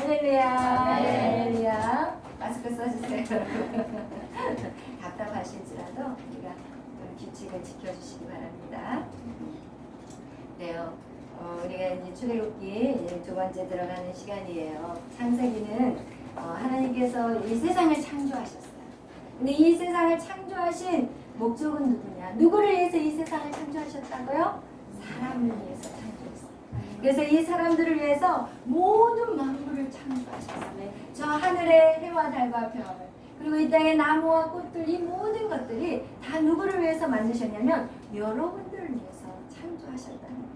할렐루야. 할렐루야. 마스크 써주세요. 답답하실지라도 우리가 좀 규칙을 지켜주시기 바랍니다. 그래요. 우리가 이제 출애굽기 이제 두 번째 들어가는 시간이에요. 창세기는 하나님께서 이 세상을 창조하셨어요. 근데 이 세상을 창조하신 목적은 누구냐? 누구를 위해서 이 세상을 창조하셨다고요? 사람을 위해서 창조했어요. 그래서 이 사람들을 위해서 모든 만물을 창조하셨어요. 저 하늘의 해와 달과 별을, 그리고 이 땅의 나무와 꽃들, 이 모든 것들이 다 누구를 위해서 만드셨냐면 여러분들을 위해서 창조하셨다는 거예요.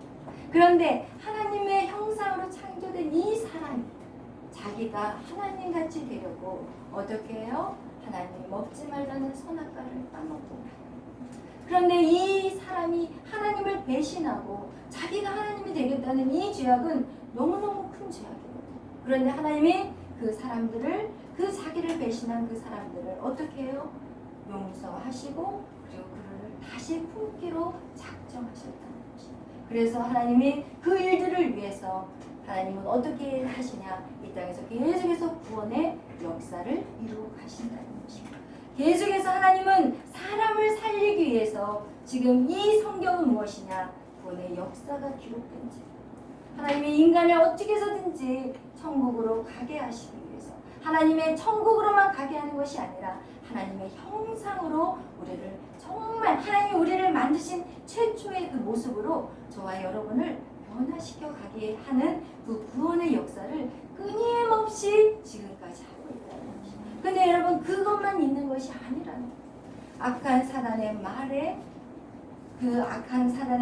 그런데 하나님의 형상으로 창조된 이 사람이 자기가 하나님같이 되려고 어떻게 해요? 하나님 먹지 말라는 선악과를 따먹고, 그런데 이 사람이 하나님을 배신하고 자기가 하나님이 되겠다는 이 죄악은 너무너무 큰 죄악이거든요. 그런데 하나님이 그 사람들을, 그 자기를 배신한 그 사람들을 어떻게 해요? 용서하시고 그리고 그를 다시 품기로 작정하셨다는 것이죠. 그래서 하나님이 그 일들을 위해서 하나님은 어떻게 하시냐? 이 땅에서 계속해서 구원의 역사를 이루어 가신다는 것입니다. 계속해서 하나님은 사람을 살리기 위해서 지금 이 성경은 무엇이냐? 구원의 역사가 기록된 지, 하나님이 인간을 어떻게 해서든지 천국으로 가게 하시기 위해서, 하나님의 천국으로만 가게 하는 것이 아니라 하나님의 형상으로 우리를, 정말 하나님이 우리를 만드신 최초의 그 모습으로 저와 여러분을 변화시켜 가게 하는 그 구원의 역사를 끊임없이 지금까지 하고 있다는 것입니다. 근데 여러분, 그것만 있는 것이 아니라는 거예요. 악한 사단의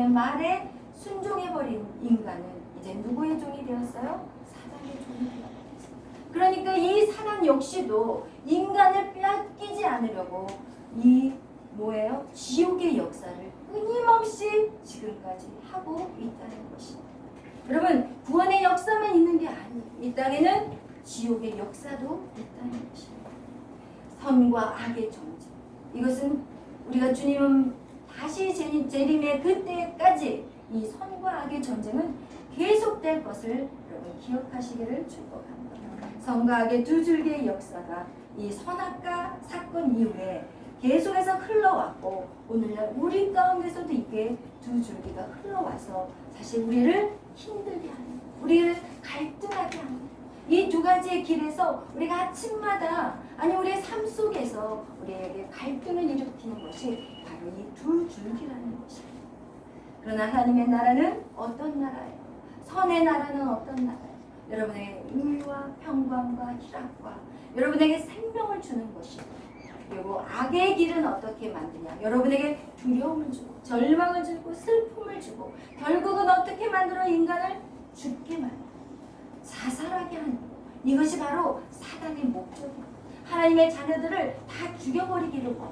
말에 순종해버린 인간은 이제 누구의 종이 되었어요? 사단의 종이 되었어요. 그러니까 이 사단 역시도 인간을 빼앗기지 않으려고 이 뭐예요? 지옥의 역사를 끊임없이 지금까지 하고 있다는 것입니다. 여러분, 구원의 역사만 있는 게 아니에요. 이 땅에는 지옥의 역사도 있다는 것입니다. 선과 악의 전쟁. 이것은 우리가 주님은 다시 재림의 그때까지 이 선과 악의 전쟁은 계속될 것을 여러분 기억하시기를 축복합니다. 선과 악의 두 줄기의 역사가 이 선악과 사건 이후에 계속해서 흘러왔고, 오늘날 우리 가운데서도 이게 두 줄기가 흘러와서 사실 우리를 힘들게 하는, 우리를 갈등하게 하는, 이 두 가지의 길에서 우리가 아침마다, 아니 우리의 삶 속에서 우리에게 갈등을 일으키는 것이 바로 이 두 줄기라는 것입니다. 그러나 하나님의 나라는 어떤 나라예요? 선의 나라는 어떤 나라예요? 여러분에게 의와 평강과 희락과 여러분에게 생명을 주는 것이고, 그리고 악의 길은 어떻게 만드냐? 여러분에게 두려움을 주고 절망을 주고 슬픔을 주고 결국은 어떻게 만들어? 인간을 죽게 만들어 자살하게 하는 것. 이것이 바로 사단의 목적이에요. 하나님의 자녀들을 다 죽여버리기를 원해요.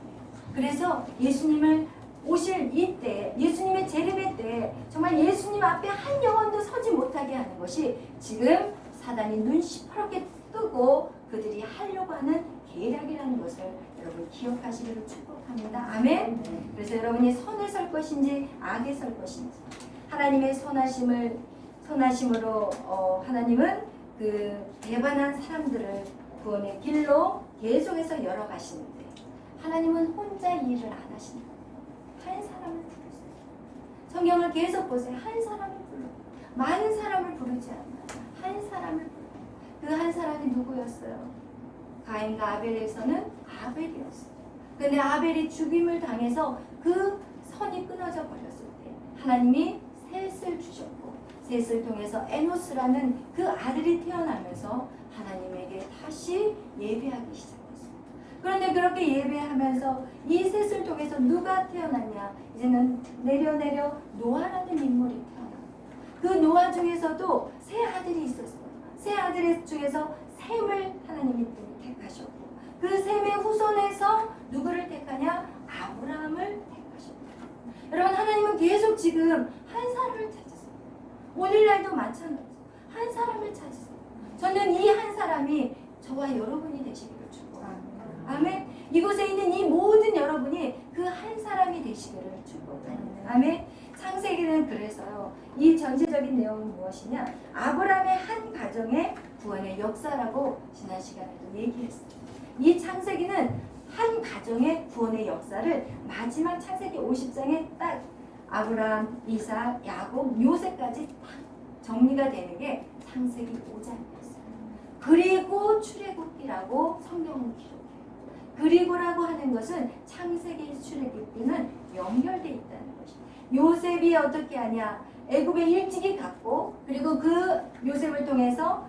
그래서 예수님을 오실 이때, 예수님의 재림의 때 정말 예수님 앞에 한 영혼도 서지 못하게 하는 것이 지금 사단이 눈 시퍼렇게 뜨고 그들이 하려고 하는 계략이라는 것을 여러분 기억하시기를 축복합니다. 아멘. 그래서 여러분이 선에 설 것인지 악에 설 것인지, 하나님의 선하심으로 하나님은 그 배반한 사람들을 구원의 길로 계속해서 열어가시는데, 하나님은 혼자 일을 안 하신다. 한 사람을 부르세요. 성경을 계속 보세요. 한 사람을 불러. 많은 사람을 부르지 않아요. 한 사람을 불러. 그 한 사람이 누구였어요? 가인과 아벨에서는 아벨이었어요. 근데 아벨이 죽임을 당해서 그 선이 끊어져 버렸을 때 하나님이 셋을 주셨고, 셋을 통해서 에노스라는 그 아들이 태어나면서 하나님에게 다시 예배하기 시작했어요. 그런데 그렇게 예배하면서 이 셋을 통해서 누가 태어났냐? 이제는 내려 노아라는 인물이 태어나고, 그 노아 중에서도 세 아들이 있었어요. 세 아들 중에서 셈을 하나님이 택하셨고, 그 셈의 후손에서 누구를 택하냐? 아브라함을 택하셨고. 여러분, 하나님은 계속 지금 한 사람을 찾으세요. 오늘날도 마찬가지죠. 한 사람을 찾으세요. 저는 이 한 사람이 저와 여러분이 되시기를 축복합니다. 아멘. 이곳에 있는 이 모든 여러분이 그 한 사람이 되시기를 축복합니다. 아멘. 창세기는 그래서요, 이 전체적인 내용은 무엇이냐? 아브라함의 한 가정의 구원의 역사라고 지난 시간에도 얘기했어요. 이 창세기는 한 가정의 구원의 역사를 마지막 창세기 50장에 딱 아브라함, 이삭, 야곱, 요셉까지 딱 정리가 되는 게 창세기 5장이었어요. 그리고 출애굽기라고 성경은 기록해요. 그리고라고 하는 것은 창세기 출애굽기는 연결되어 있다는 것이죠. 요셉이 어떻게 하냐? 애굽에 일찍이 갔고 그리고 그 요셉을 통해서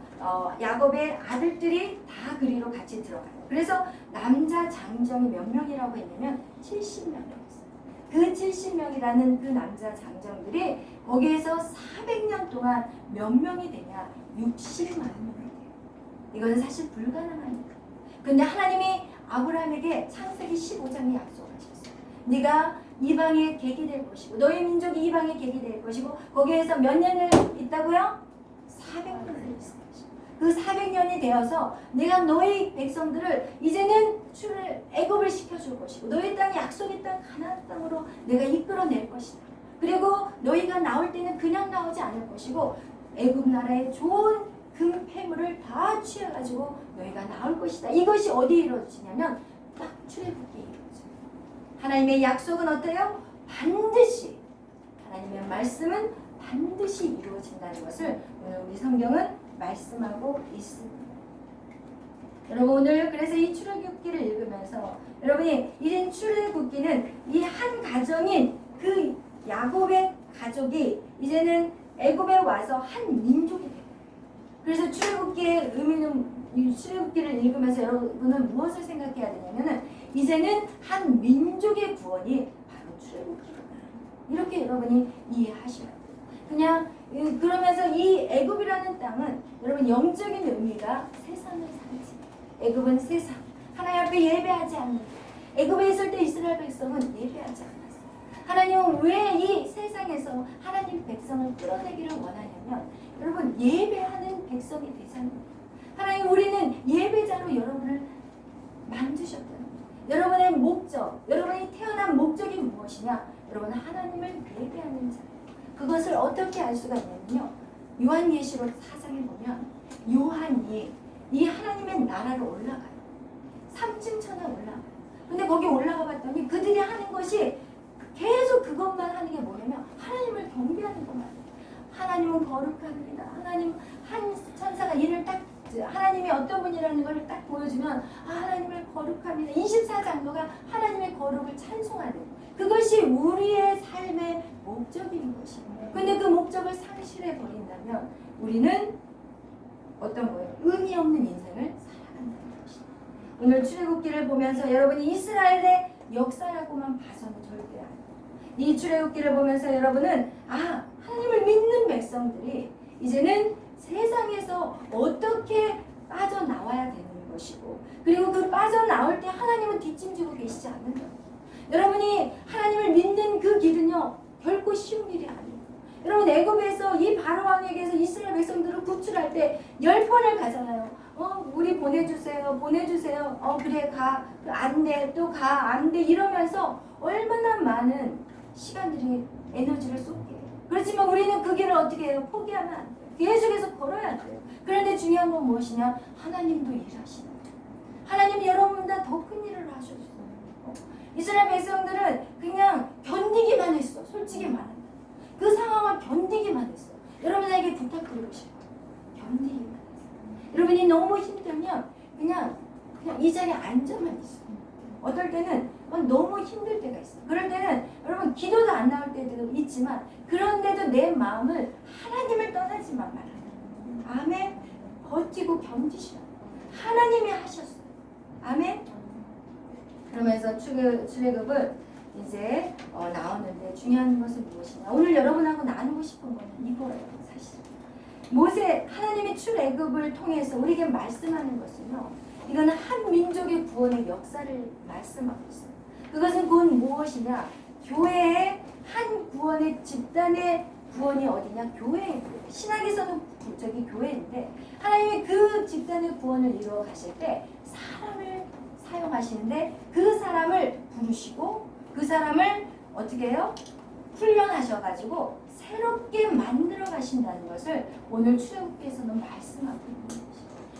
야곱의 아들들이 다 그리로 같이 들어가요. 그래서 남자 장정이 몇 명이라고 했냐면 70명이었어요. 그 70명이라는 그 남자 장정들이 거기에서 400년 동안 몇 명이 되냐? 60만 명이 돼요. 이거는 사실 불가능한 일이에요. 근데 하나님이 아브라함에게 창세기 15장에 약속하셨어요. 네가 이방의 객이 될 것이고 너희 민족이 이방의 객이 될 것이고 거기에서 몇 년을 있다고요? 400년을 있을 것이고 그 400년이 되어서 내가 너희 백성들을 이제는 애굽을 시켜줄 것이고 너희 땅 약속의 땅 가나안 땅으로 내가 이끌어낼 것이다. 그리고 너희가 나올 때는 그냥 나오지 않을 것이고 애굽 나라의 좋은 금 패물을 다 취해가지고 너희가 나올 것이다. 이것이 어디에 이루어지냐면 딱 출애굽기에 이루어져요. 하나님의 약속은 어때요? 반드시 하나님의 말씀은 반드시 이루어진다는 것을 오늘 우리 성경은 말씀하고 있습니다. 여러분 오늘 그래서 이 출애굽기를 읽으면서 여러분이 이젠 출애굽기는 이 한 가정인 그 야곱의 가족이 이제는 애굽에 와서 한 민족이 돼요. 그래서 출애굽기의 의미는 이 출애굽기를 읽으면서 여러분은 무엇을 생각해야 되냐면은 이제는 한 민족의 구원이 바로 출애굽기구나. 이렇게 여러분이 이해하셔야 돼요. 그냥 그러면서 이 애굽이라는 땅은 여러분 영적인 의미가 세상을 상징해요. 애굽은 세상. 하나님 앞에 예배하지 않는 애굽에 있을 때 이스라엘 백성은 예배하지 않았어요. 하나님은 왜 이 세상에서 하나님 백성을 끌어내기를 원하냐면 여러분 예배하는 백성이 되자는 거예요. 하나님 우리는 예배자로 여러분을 만드셨다는 거예요. 여러분의 목적, 여러분이 태어난 목적이 무엇이냐? 여러분은 하나님을 예배하는 자예요. 그것을 어떻게 알 수가 있냐면요. 요한계시록 4장에 보면 요한이 이 하나님의 나라로 올라가요. 3층 천에 올라가요. 근데 거기 올라가 봤더니 그들이 하는 것이 계속 그것만 하는 게 뭐냐면 하나님을 경배하는 것만. 하나님은 거룩합니다. 하나님 한 천사가 이를 딱 하나님이 어떤 분이라는 걸 딱 보여주면 하나님을 거룩합니다. 24장로가 하나님의 거룩을 찬송하는 그것이 우리의 삶의 목적인 것입니다. 근데 그 목적을 상실해 버린다면 우리는 어떤 거예요? 의미 없는 인생을 살아간다는 것입니다. 오늘 출애굽기를 보면서 여러분이 이스라엘의 역사라고만 봐서는 절대 안 돼요. 이 출애굽기를 보면서 여러분은 하나님을 믿는 백성들이 이제는 세상에서 어떻게 빠져나와야 되는 것이고 그리고 그 빠져나올 때 하나님은 뒷짐지고 계시지 않는다. 여러분이 하나님을 믿는 그 길은요 결코 쉬운 일이 아니에요. 여러분 애굽에서 이 바로왕에게서 이스라엘 백성들을 구출할 때 10번을 가잖아요. 우리 보내주세요. 그래 가. 안 돼. 또 가. 안 돼. 이러면서 얼마나 많은 시간들이 에너지를 쏟게 해요. 그렇지만 우리는 그 길을 어떻게 해요? 포기하면 안 돼요. 계속해서 걸어야 돼요. 그런데 중요한 건 무엇이냐? 하나님도 일하시는 거예요. 하나님이 여러분보다 더 큰 일을 하셨어요. 이스라엘 백성들은 그냥 견디기만 했어. 솔직히 말하면. 그 상황을 견디기만 했어. 여러분에게 부탁드리고 싶어요. 견디기만 했어. 여러분이 너무 힘들면 그냥 이 자리에 앉아만 있어. 어떨 때는 너무 힘들 때가 있어. 그럴 때는 여러분 기도도 안 나올 때도 있지만 그런데도 내 마음을 하나님을 떠나지만 말아요. 아멘. 버티고 견디시라. 하나님이 하셨어요. 아멘. 그러면서 출애굽을 이제 나오는데 중요한 것은 무엇이냐? 오늘 여러분하고 나누고 싶은 거는 이거예요. 사실 하나님이 출애굽을 통해서 우리에게 말씀하는 것은요. 이거는 한 민족의 구원의 역사를 말씀하고 있어요. 그것은 곧 무엇이냐? 교회의 한 구원의 집단의 구원이 어디냐? 교회예요. 신학에서는 저기 교회인데 하나님이 그 집단의 구원을 이루어 가실 때 사람을 사용하시는데 그 사람을 부르시고 그 사람을 어떻게 해요? 훈련하셔가지고 새롭게 만들어 가신다는 것을 오늘 출애굽기에서는 말씀하고 있는 것이죠.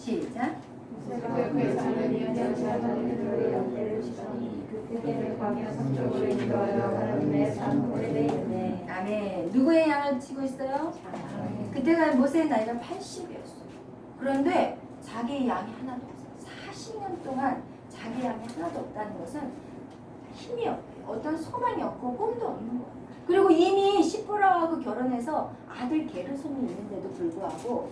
시작. 그 자는 여전히 하나님으로 연대를 주시니 그때를 광야 서쪽으로 인도하여 하나님의 산 오래돼 있네. 아멘. 누구의 양을 치고 있어요? 그때가 모세의 나이가 80이었어요. 그런데 자기의 양이 하나도 없어요. 40년 동안 자기 양이 하나도 없다는 것은 힘이 없고 어떤 소망이 없고 꿈도 없는 거예요. 그리고 이미 시포라하고 결혼해서 아들 게르솜이 있는데도 불구하고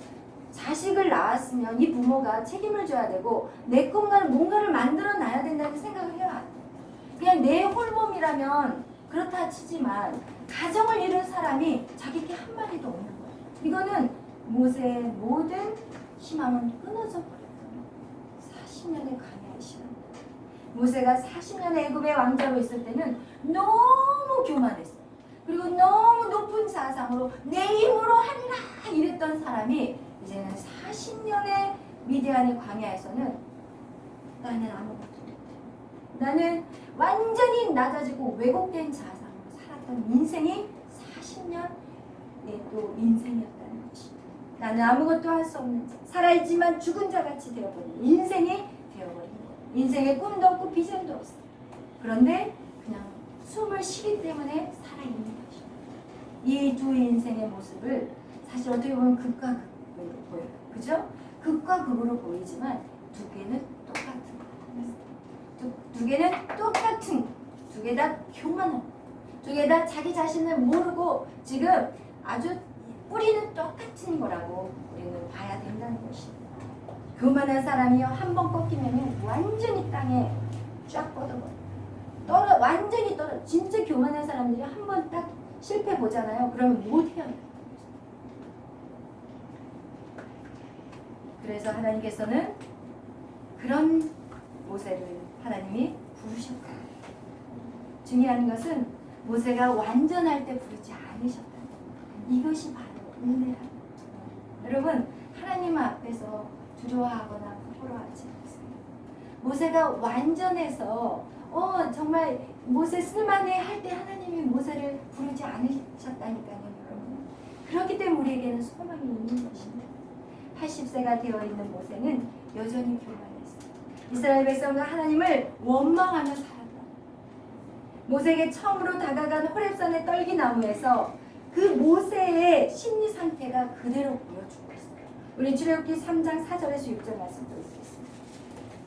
자식을 낳았으면 이 부모가 책임을 져야 되고 내 꿈과는 뭔가를 만들어 놔야 된다는 생각을 해야 안 돼요. 그냥 내 홀몸이라면 그렇다 치지만 가정을 이룬 사람이 자기께 한 마디도 없는 거예요. 이거는 모세의 모든 희망은 끊어져 버렸던 40년의 광야의 시간. 모세가 40년의 애굽의 왕자로 있을 때는 너무 교만했어요. 그리고 너무 높은 자상으로 내 힘으로 하리라 이랬던 사람이 이제는 40년의 미디안의 광야에서는 나는 아무것도 못해. 나는 완전히 낮아지고 왜곡된 자상으로 살았던 인생이 40년의 또 인생이었다는 것입니다. 나는 아무것도 할 수 없는 자, 살아있지만 죽은 자같이 되어버린 인생이 되어버린 거예요. 인생에 꿈도 없고 비전도 없어요. 그런데 그냥 숨을 쉬기 때문에 살아있는 것입니다. 이 두 인생의 모습을 사실 어떻게 보면 극과 극으로 보여요. 그죠? 극과 극으로 보이지만 두 개는 똑같은 거예요. 두 개는 똑같은, 두 개 다 교만한, 두 개 다 자기 자신을 모르고 지금 아주 뿌리는 똑같은 거라고 우리는 봐야 된다는 것입니다. 교만한 사람이요 한 번 꺾이면 완전히 땅에 쫙 뻗어버려요. 완전히 떨어. 진짜 교만한 사람들이 한 번 딱 실패 보잖아요. 그러면 못 해요. 그래서 하나님께서는 그런 모세를 하나님이 부르셨다. 중요한 것은 모세가 완전할 때 부르지 않으셨다. 이것이 바로 은혜랍니다. 여러분 하나님 앞에서 두려워하거나 부끄러워하지 않습니다. 모세가 완전해서 정말 모세 쓸만해 할 때 하나님이 모세를 부르지 않으셨다니까요. 여러분. 그렇기 때문에 우리에게는 소망이 있는 것입니다. 80세가 되어 있는 모세는 여전히 교만했어요. 이스라엘 백성과 하나님을 원망하며 살았다. 모세에게 처음으로 다가간 호렙산의 떨기나무에서 그 모세의 심리 상태가 그대로 보여주고 있어요. 우리 출애굽기 3장 4절에서 6절 말씀도 있겠습니다.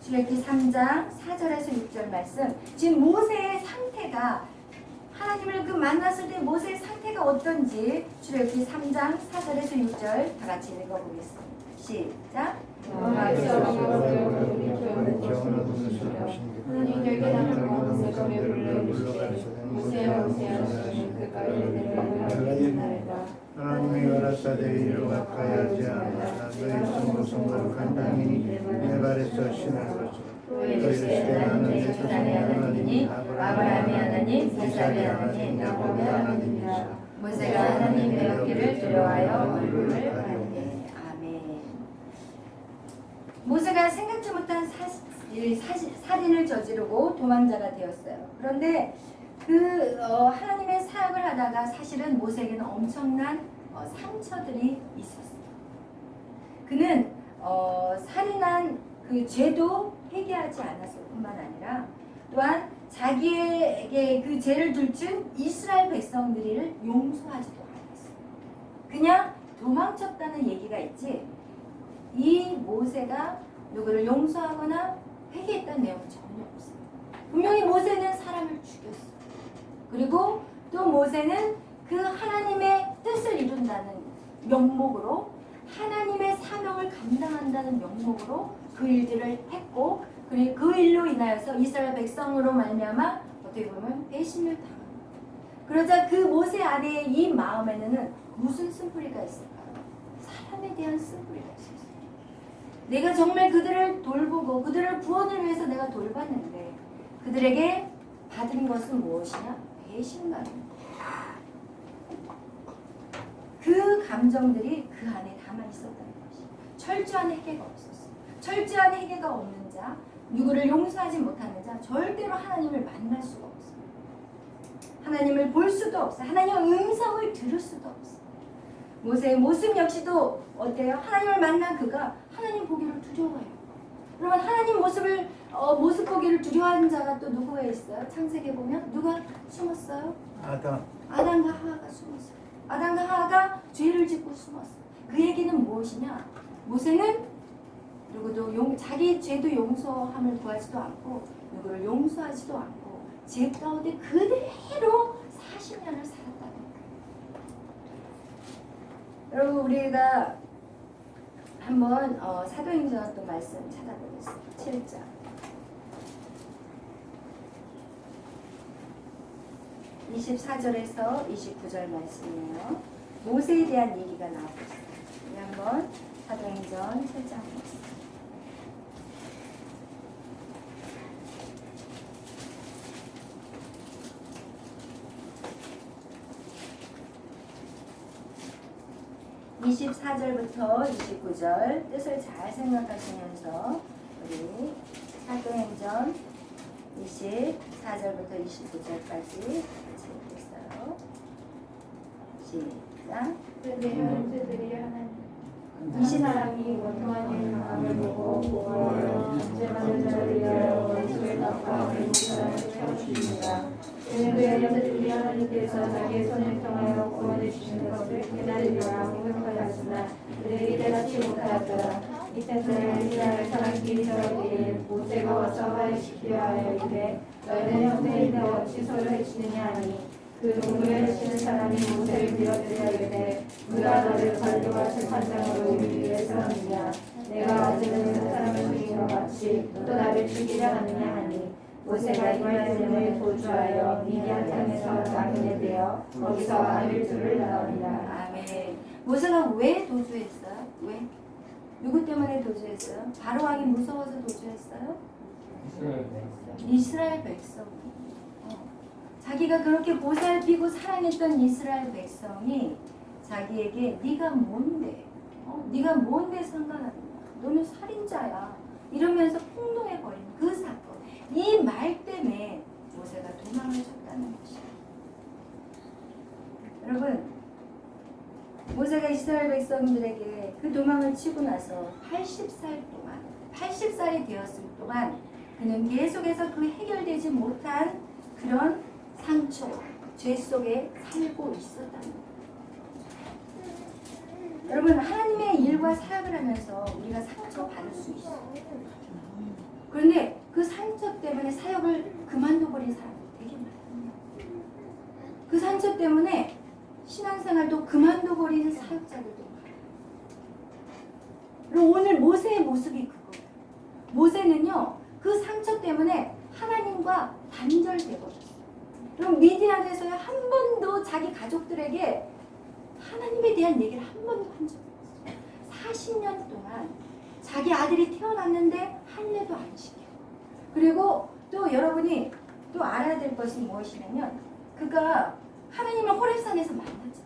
출애굽기 3장 4절에서 6절 말씀. 지금 모세의 상태가 하나님을 만났을 때 모세의 상태가 어떤지 출애굽기 3장 4절에서 6절 다 같이 읽어보겠습니다. 시작. 하나님에게 나는 마음에서 불러주시되 모세야 하나님이 가라사대 이를 갚아야지 않아 너희 성소성을 간단히 내 발에서 신을 거쳐 너희 시대 나는 내 조상의 하나님이 아브라함의 하나님, 이삭의 하나님, 야곱의 하나님이라. 모세가 하나님 배웠기를 두려워하여 얼굴을 가리네. 아멘. 모세가 생각지 못한 살인을 저지르고 도망자가 되었어요. 그런데 하나님의 사역을 하다가 사실은 모세에게는 엄청난 상처들이 있었어요. 그는 살인한 그 죄도 회개하지 않았을 뿐만 아니라 또한 자기에게 그 죄를 둘준 이스라엘 백성들을 용서하지도 않았어요. 그냥 도망쳤다는 얘기가 있지 이 모세가 누구를 용서하거나 회개했다는 내용은 전혀 없어요. 분명히 모세는 사람을 죽였어요. 그리고 또 모세는 그 하나님의 뜻을 이룬다는 명목으로 하나님의 사명을 감당한다는 명목으로 그 일들을 했고 그리고 그 일로 인하여서 이스라엘 백성으로 말미암아 어떻게 보면 배신을 당합니다. 그러자 그 모세 안에 이 마음에는 무슨 쓴뿌리가 있을까요? 사람에 대한 쓴뿌리가 있었어요. 내가 정말 그들을 돌보고 그들을 구원을 위해서 내가 돌봤는데 그들에게 받은 것은 무엇이냐? 배신감입니다. 그 감정들이 그 안에 담아 있었다는 것이 철저한 회개가 없었어요. 철저한 회개가 없는 자, 누구를 용서하지 못하는 자 절대로 하나님을 만날 수가 없어요. 하나님을 볼 수도 없어요. 하나님의 음성을 들을 수도 없어요. 모세의 모습 역시도 어때요? 하나님을 만난 그가 하나님 보기를 두려워해요. 그러면 하나님 모습 보기를 두려워하는 자가 또 누구가 있어요? 창세기에 보면 누가 숨었어요? 아담과 하와가 숨었어요. 아담과 하와가 죄를 짓고 숨었어요. 그 얘기는 무엇이냐? 모세는 누구도 자기 죄도 용서함을 구하지도 않고 누구를 용서하지도 않고 죄 가운데 그대로 40년을 살았다는 거예요. 여러분 우리가 한번 사도행전 또 말씀 찾아보겠습니다. 7장 24절에서 29절 말씀이에요. 모세에 대한 얘기가 나오고 있어요. 우리 한번 사도행전 7장 보겠습니다. (24절부터 29절) 뜻을 잘 생각하시면서 우리 사도행전 24절부터 29절까지 같이 읽겠어요. 시작. 그들이 하나님 이 사람이 원통한 일 마음을 보고 보아하여 언제마다 자를 위하여 원수를 갚아 이 사람을 채우십니다. 이는 그의 형제들이 하나님께서 자기의 손을 통하여 구원해 주시는 것을 기다리려라 생각하였으나 그들이 깨닫지 못하였더라. 이때 그들은 이스라엘 사람끼리 저에게 모세가 와서 화해시키려 하여 이르되 너희는 형제인데 어찌 서로 해치느냐 하니 그 동물을 해치는 사람이 모세를 밀어들여 이르되 누가 너를 관리와 재판장으로 이르기 위해서 하느냐 내가 어제는 그 사람을 죽인 것 같이 또 나를 죽이려 하느냐 하니 모세가 이 말씀을 도주하여 미디안 땅에서 나그네 되어 거기서 아들 둘을 낳으리라. 아멘. 모세가 왜 도주했어요? 왜? 누구 때문에 도주했어요? 바로 왕이 무서워서 도주했어요? 이스라엘 백성. 자기가 그렇게 보살피고 사랑했던 이스라엘 백성이 자기에게 네가 뭔데? 네가 뭔데 상관하느냐? 너는 살인자야. 이러면서 폭로해버린 그 사건. 이 말 때문에 모세가 도망을 쳤다는 것이에요. 여러분, 모세가 이스라엘 백성들에게 그 도망을 치고 나서 80살이 되었을 동안 그는 계속해서 그 해결되지 못한 그런 상처, 죄 속에 살고 있었다는 거예요. 여러분, 하나님의 일과 사역을 하면서 우리가 상처받을 수 있어요. 그런데 그 상처 때문에 사역을 그만둬버린 사람이 되게 많아요. 그 상처 때문에 신앙생활도 그만둬버리는 사역자들도 많아요. 그리고 오늘 모세의 모습이 그거예요. 모세는요, 그 상처 때문에 하나님과 단절되버렸어요. 그럼 미디안에서야 한 번도 자기 가족들에게 하나님에 대한 얘기를 한 번도 한 적이 없어요. 40년 동안 자기 아들이 태어났는데 할례도 안 시켜. 그리고 또 여러분이 또 알아야 될 것은 무엇이냐면 그가 하나님을 호렙산에서 만났죠.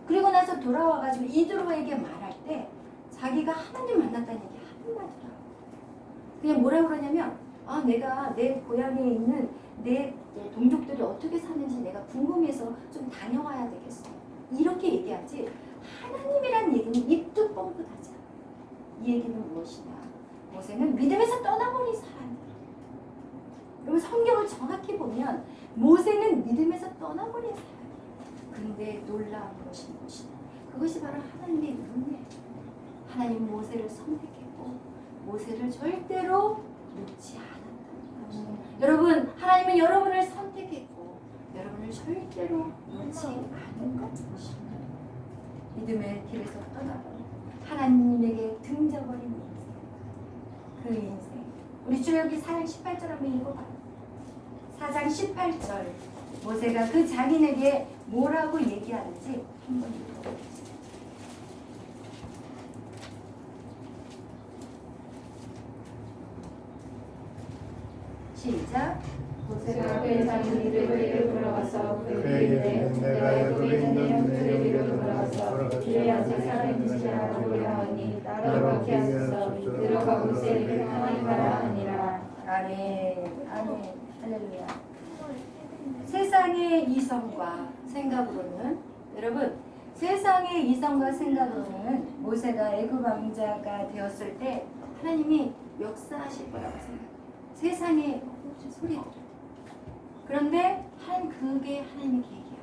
그리고 나서 돌아와가지고 이드로에게 말할 때 자기가 하나님 만났다는 얘기 한마디도 하고 그냥 뭐라고 그러냐면 내가 내 고향에 있는 내 동족들이 어떻게 사는지 내가 궁금해서 좀 다녀와야 되겠어. 이렇게 얘기하지 하나님이란 얘기는 입도 뻥끗하지 않아. 이 얘기는 무엇이냐? 모세는 믿음에서 떠나버린 사람이에요. 여러분 성경을 정확히 보면 모세는 믿음에서 떠나버린 사람이에요. 근데 놀라운 것이 무엇이냐? 그것이 바로 하나님의 은혜예요. 하나님 모세를 선택했고 모세를 절대로 놓지 않았다는 것이에요. 여러분 하나님은 여러분을 선택했고 여러분을 절대로 놓지 않은 것입니다. 믿음의 길에서 떠나버린 하나님에게 등져버린 인생. 그 인생. 우리 출애굽기 4장 18절 한번 읽어봐요. 4장 18절 모세가 그 자기에게 뭐라고 얘기하는지 한번 읽어보겠습니다. 시작. 모세가 그의 자기들을 불러가서 그에게 내가 애굽에 있는 내 영계로 돌아가서 그의 아직 살아있는지 알아보려 하니 나로 받게 하소서. 들어가 모세에게 평안히 가라 하니라. 아멘. 아멘. 할렐루야. 세상의 이성과 생각으로는 여러분 세상의 이성과 생각으로는 모세가 애굽 왕자가 되었을 때 하나님이 역사하실 거라고 생각해요. 세상의 소리들. 그런데 그게 하나님의 계획이에요.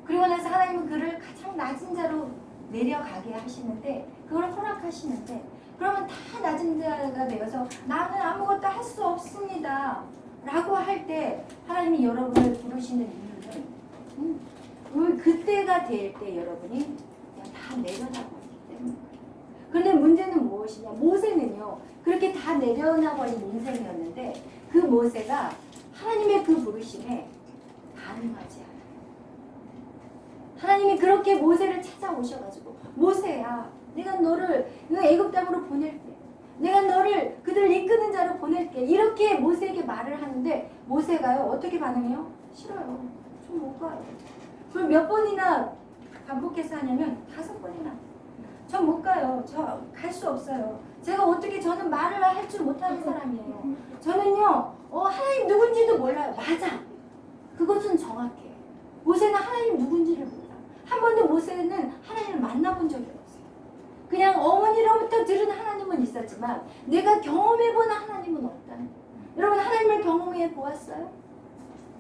그리고 나서 하나님은 그를 가장 낮은 자로 내려가게 하시는데 그걸 허락하시는데 그러면 다 낮은 자가 되어서 나는 아무것도 할 수 없습니다 라고 할 때 하나님이 여러분을 부르시는 이유는 그때가 될 때 여러분이 그냥 다 내려놔버리기 때문에. 그런데 문제는 무엇이냐, 모세는요 그렇게 다 내려놔버린 인생이었는데 그 모세가 하나님의 그 부르심에 반응하지 않아요. 하나님이 그렇게 모세를 찾아오셔가지고 모세야 내가 너를 애굽 땅으로 보낼게, 내가 너를 그들을 이끄는 자로 보낼게 이렇게 모세에게 말을 하는데 모세가요 어떻게 반응해요? 싫어요. 전 못 가요. 그걸 몇 번이나 반복해서 하냐면 5번이나. 전 못 가요. 저 갈 수 없어요. 제가 어떻게, 저는 말을 할 줄 못하는 사람이에요. 저는요 하나님 누군지도 몰라요. 맞아. 그것은 정확해. 모세는 하나님 누군지를 몰라. 한 번도 모세는 하나님을 만나본 적이 없어요. 그냥 어머니로부터 들은 하나님은 있었지만 내가 경험해본 하나님은 없다는 거예요. 여러분 하나님을 경험해 보았어요?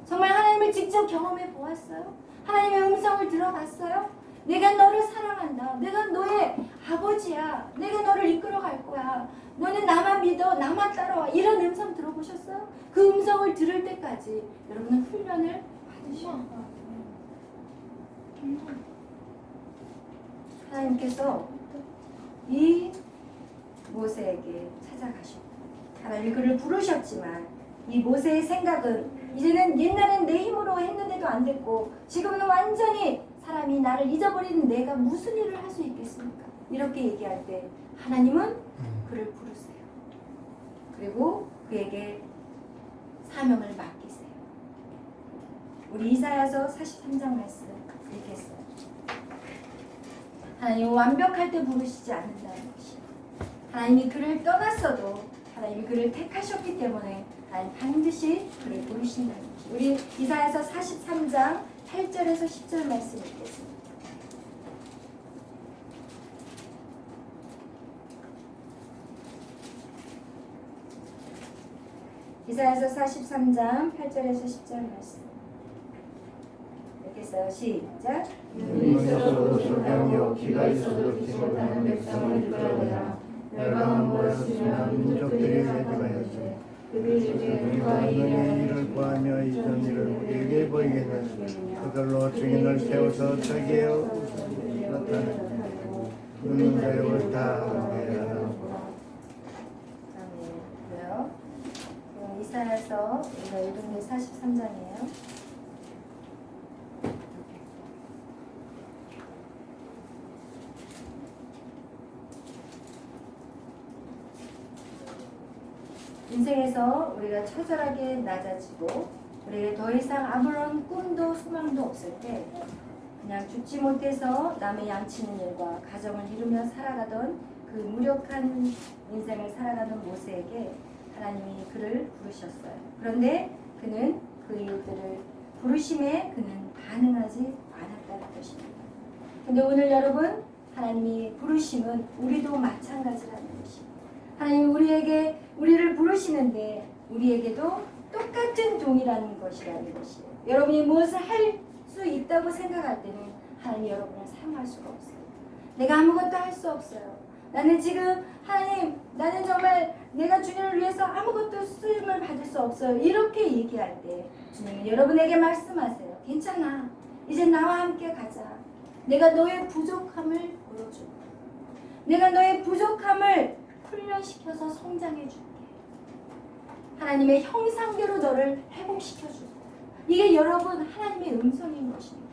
정말 하나님을 직접 경험해 보았어요? 하나님의 음성을 들어봤어요? 내가 너를 사랑한다. 내가 너의 아버지야. 내가 너를 이끌어 갈 거야. 너는 나만 믿어. 나만 따라와. 이런 음성 들어보셨어요? 그 음성을 들을 때까지 여러분은 훈련을 받으셔야 해요. 하나님께서 이 모세에게 찾아가셨고 하나님 그를 부르셨지만 이 모세의 생각은 이제는 옛날엔 내 힘으로 했는데도 안 됐고 지금은 완전히 사람이 나를 잊어버리는 내가 무슨 일을 할 수 있겠습니까? 이렇게 얘기할 때 하나님은 그를 부르세요. 그리고 그에게 사명을 맡기세요. 우리 이사야서 43장 말씀 읽겠어요. 하나님은 완벽할 때 부르시지 않는다는 것이요. 하나님이 그를 떠났어도 하나님이 그를 택하셨기 때문에 하나님 반드시 그를 부르신다는 것이요. 우리 이사야서 43장 8절에서 10절 말씀 읽겠습니다. 이사야서 43장 8절에서 10절 말씀 읽겠어요. 시작. 눈이 있어도 소경이 없기가 있어도 듣지 못하는 백성을 이끌어내라. 멸망은 모였으며 민족들이 매집하였으며 우리가 너의 일을 구하며 이전 일을 우리에게 보이게 하시며 그들로 증인을 세워서 저기에 나타내고 그는 자욕을 다 하게 하라. 그래요. 그럼 이사야서 우리가 읽은 게 43장이에요. 인생에서 우리가 처절하게 낮아지고 우리에게 더 이상 아무런 꿈도 소망도 없을 때 그냥 죽지 못해서 남의 양치는 일과 가정을 이루며 살아가던 그 무력한 인생을 살아가는 모세에게 하나님이 그를 부르셨어요. 그런데 그는 그 이웃들을 부르심에 그는 반응하지 않았다는 것입니다. 근데 오늘 여러분 하나님이 부르심은 우리도 마찬가지라는 것입니다. 하나님이 우리를 부르시는데 우리에게도 똑같은 동일한 것이라는 것이에요. 여러분이 무엇을 할 수 있다고 생각할 때는 하나님이 여러분을 사용할 수가 없어요. 내가 아무것도 할 수 없어요. 나는 지금 하나님, 나는 정말 내가 주님을 위해서 아무것도 쓰임을 받을 수 없어요. 이렇게 얘기할 때 주님은 여러분에게 말씀하세요. 괜찮아. 이제 나와 함께 가자. 내가 너의 부족함을 보여줘. 내가 너의 부족함을 훈련시켜서 성장해 줄게. 하나님의 형상대로 너를 회복시켜 줄 거야. 이게 여러분 하나님의 음성인 것입니다.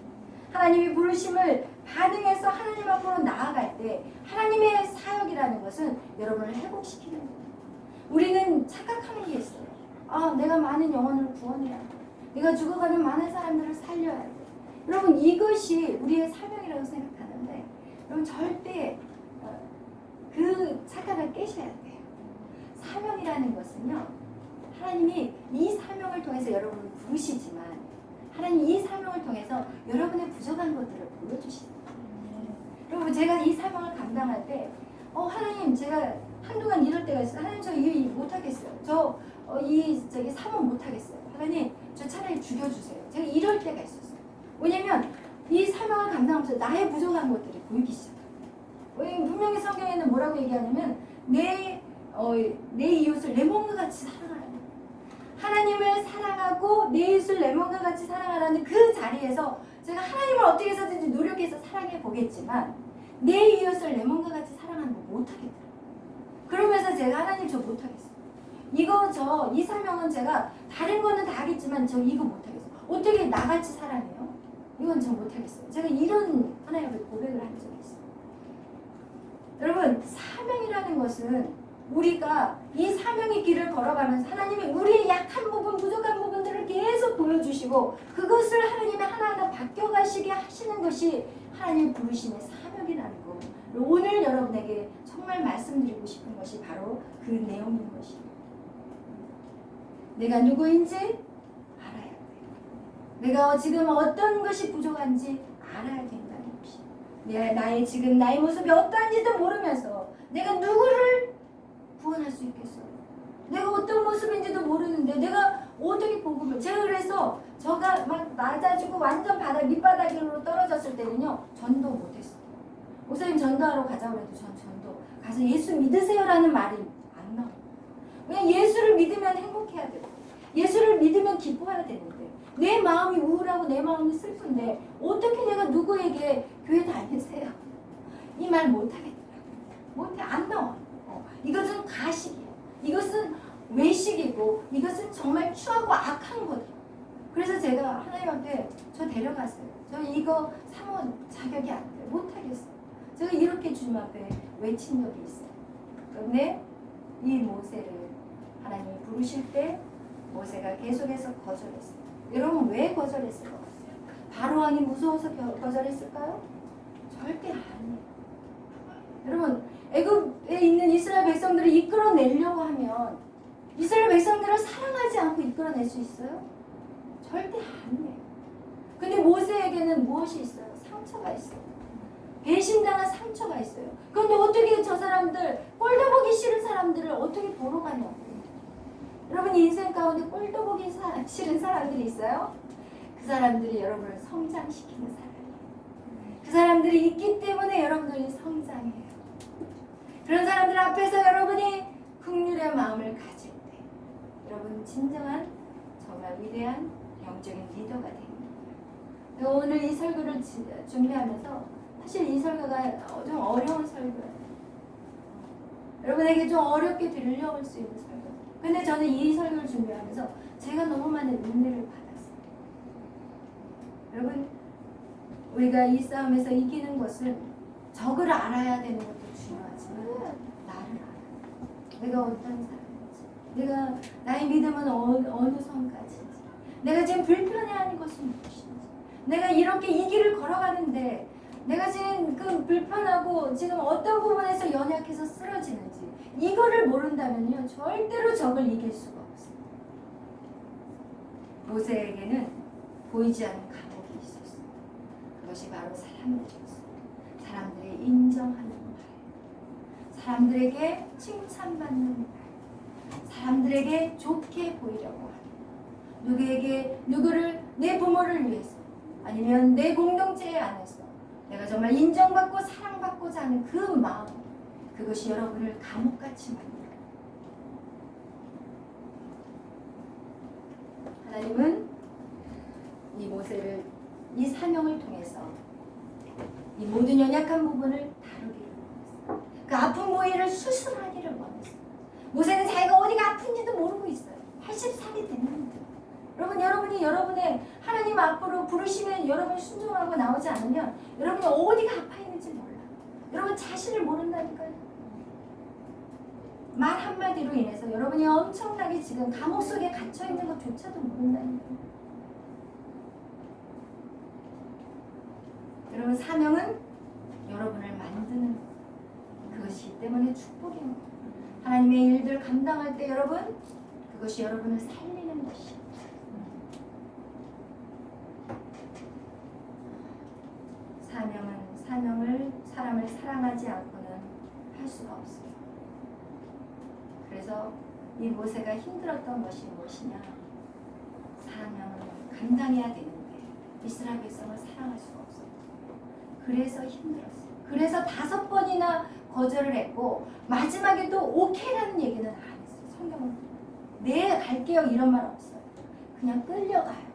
하나님이 부르심을 반응해서 하나님 앞으로 나아갈 때 하나님의 사역이라는 것은 여러분을 회복시키는 거예요. 우리는 착각하는 게 있어요. 내가 많은 영혼을 구원해야 돼. 내가 죽어가는 많은 사람들을 살려야 돼. 여러분 이것이 우리의 사명이라고 생각하는데 여러분 절대 그 착각을 깨셔야 돼요. 사명이라는 것은요. 하나님이 이 사명을 통해서 여러분을 부르시지만 하나님 이 사명을 통해서 여러분의 부족한 것들을 보여주시는 거예요. 여러분 제가 이 사명을 감당할 때 하나님 제가 한동안 이럴 때가 있어요. 하나님 저 일 못하겠어요. 저기 사명 못하겠어요. 하나님 저 차라리 죽여주세요. 제가 이럴 때가 있었어요. 왜냐면 이 사명을 감당하면서 나의 부족한 것들이 보이기 시작해요. 분명히 성경에는 뭐라고 얘기하냐면 내 이웃을 내 몸과 같이 사랑하라. 하나님을 사랑하고 내 이웃을 내 몸과 같이 사랑하라는 그 자리에서 제가 하나님을 어떻게 해서든지 노력해서 사랑해 보겠지만 내 이웃을 내 몸과 같이 사랑하는 거 못하겠더라고요. 그러면서 제가 하나님 저 못하겠어요. 이 사명은 제가 다른 거는 다 하겠지만 저 이거 못하겠어요. 어떻게 나같이 사랑해요? 이건 저 못하겠어요. 제가 이런 하나님 앞에 고백을 한 적이 있어요. 여러분 사명이라는 것은 우리가 이 사명의 길을 걸어가면서 하나님이 우리의 약한 부분, 부족한 부분들을 계속 보여주시고 그것을 하나님이 하나하나 바뀌어가시게 하시는 것이 하나님 부르심의 사명이라는 거. 오늘 여러분에게 정말 말씀드리고 싶은 것이 바로 그 내용인 것입니다. 내가 누구인지 알아야 돼요. 내가 지금 어떤 것이 부족한지 알아야 된다는 것이. 나의 지금 나의 모습이 어떠한지도 모르면서 내가 누구를 구원할 수 있겠어요? 내가 어떤 모습인지도 모르는데 내가 어떻게 복음을 제가 그래서 저가 막 낮아지고 완전 밑바닥으로 떨어졌을 때는요 전도 못했어요. 목사님 전도하러 가자고 해도 전 전도 가서 예수 믿으세요라는 말이 안 나와요. 그냥 예수를 믿으면 행복해야 돼요. 예수를 믿으면 기뻐해야 되는데 내 마음이 우울하고 내 마음이 슬픈데 어떻게 내가 누구에게 교회 다니세요? 이 말 못하겠더라고요. 못해 안 나와. 이것은 가식이에요. 이것은 외식이고 이것은 정말 추하고 악한 거죠. 그래서 제가 하나님 앞에 저 데려갔어요. 저 이거 사모 자격이 안 돼요. 못하겠어요. 제가 이렇게 주님 앞에 외친 적이 있어요. 그런데 이 모세를 하나님이 부르실 때 모세가 계속해서 거절했어요. 여러분 왜 거절했을 것 같아요? 바로 왕이 무서워서 거절했을까요? 절대 아니에요. 여러분 애굽에 있는 이스라엘 백성들을 이끌어내려고 하면 이스라엘 백성들을 사랑하지 않고 이끌어낼 수 있어요? 절대 아니에요. 근데 모세에게는 무엇이 있어요? 상처가 있어요. 배신당한 상처가 있어요. 그런데 어떻게 저 사람들 꼴도 보기 싫은 사람들을 어떻게 보러 가냐고요. 여러분 인생 가운데 꼴도 보기 싫은 사람들이 있어요? 그 사람들이 여러분을 성장시키는 사람이에요. 그 사람들이 있기 때문에 여러분들이 성장해요. 그런 사람들 앞에서 여러분이 긍휼의 마음을 가질 때 여러분 진정한 정말 위대한 영적인 리더가 됩니다. 오늘 이 설교를 준비하면서 사실 이 설교가 좀 어려운 설교예요. 여러분에게 좀 어렵게 들려올 수 있는 설교. 근데 저는 이 설교를 준비하면서 제가 너무 많은 은혜를 받았어요. 여러분 우리가 이 싸움에서 이기는 것은 적을 알아야 되는 것도 중요하지만 나를 알아야 돼. 내가 어떤 사람인지, 내가 나의 믿음은 어느 선까지인지, 내가 지금 불편해하는 것은 무엇인지, 내가 이렇게 이 길을 걸어가는데 내가 지금 그 불편하고 지금 어떤 부분에서 연약해서 쓰러지는지 이거를 모른다면요 절대로 적을 이길 수가 없어요. 모세에게는 보이지 않는 감옥이 있었어요. 그것이 바로 사람들이었어요. 사람들이 인정하는 말, 사람들에게 칭찬받는 말, 사람들에게 좋게 보이려고 하는, 누구를 내 부모를 위해서 아니면 내 공동체 안에서 내가 정말 인정받고 사랑받고자 하는 그 마음, 그것이 여러분을 감옥같이 만들어요. 하나님은 이 모세를 이 사명을 통해서 이 모든 연약한 부분을 다루기를 원했어요. 그 아픈 모이를 수술하기를 원했어요. 모세는 자기가 어디가 아픈지도 모르고 있어요. 80살이 됐는데. 여러분이 여러분의 하나님 앞으로 부르시면 여러분이 순종하고 나오지 않으면 여러분이 어디가 아파 있는지 몰라요. 여러분 자신을 모른다니까요. 말 한마디로 인해서 여러분이 엄청나게 지금 감옥 속에 갇혀 있는 것조차도 모른다니까요. 여러분 사명은 여러분을 만드는 그것이기 때문에 축복입니다. 하나님의 일들 감당할 때 여러분 그것이 여러분을 살리는 것입니다. 사람을 사랑하지 않고는 할 수가 없어요. 그래서 이 모세가 힘들었던 것이 무엇이냐? 사랑을 감당해야 되는데 이스라엘 백성을 사랑할 수가 없어요. 그래서 힘들었어요. 그래서 5번이나 거절을 했고 마지막에도 오케이라는 얘기는 안 했어요. 성경은 네 갈게요 이런 말 없어요. 그냥 끌려가요.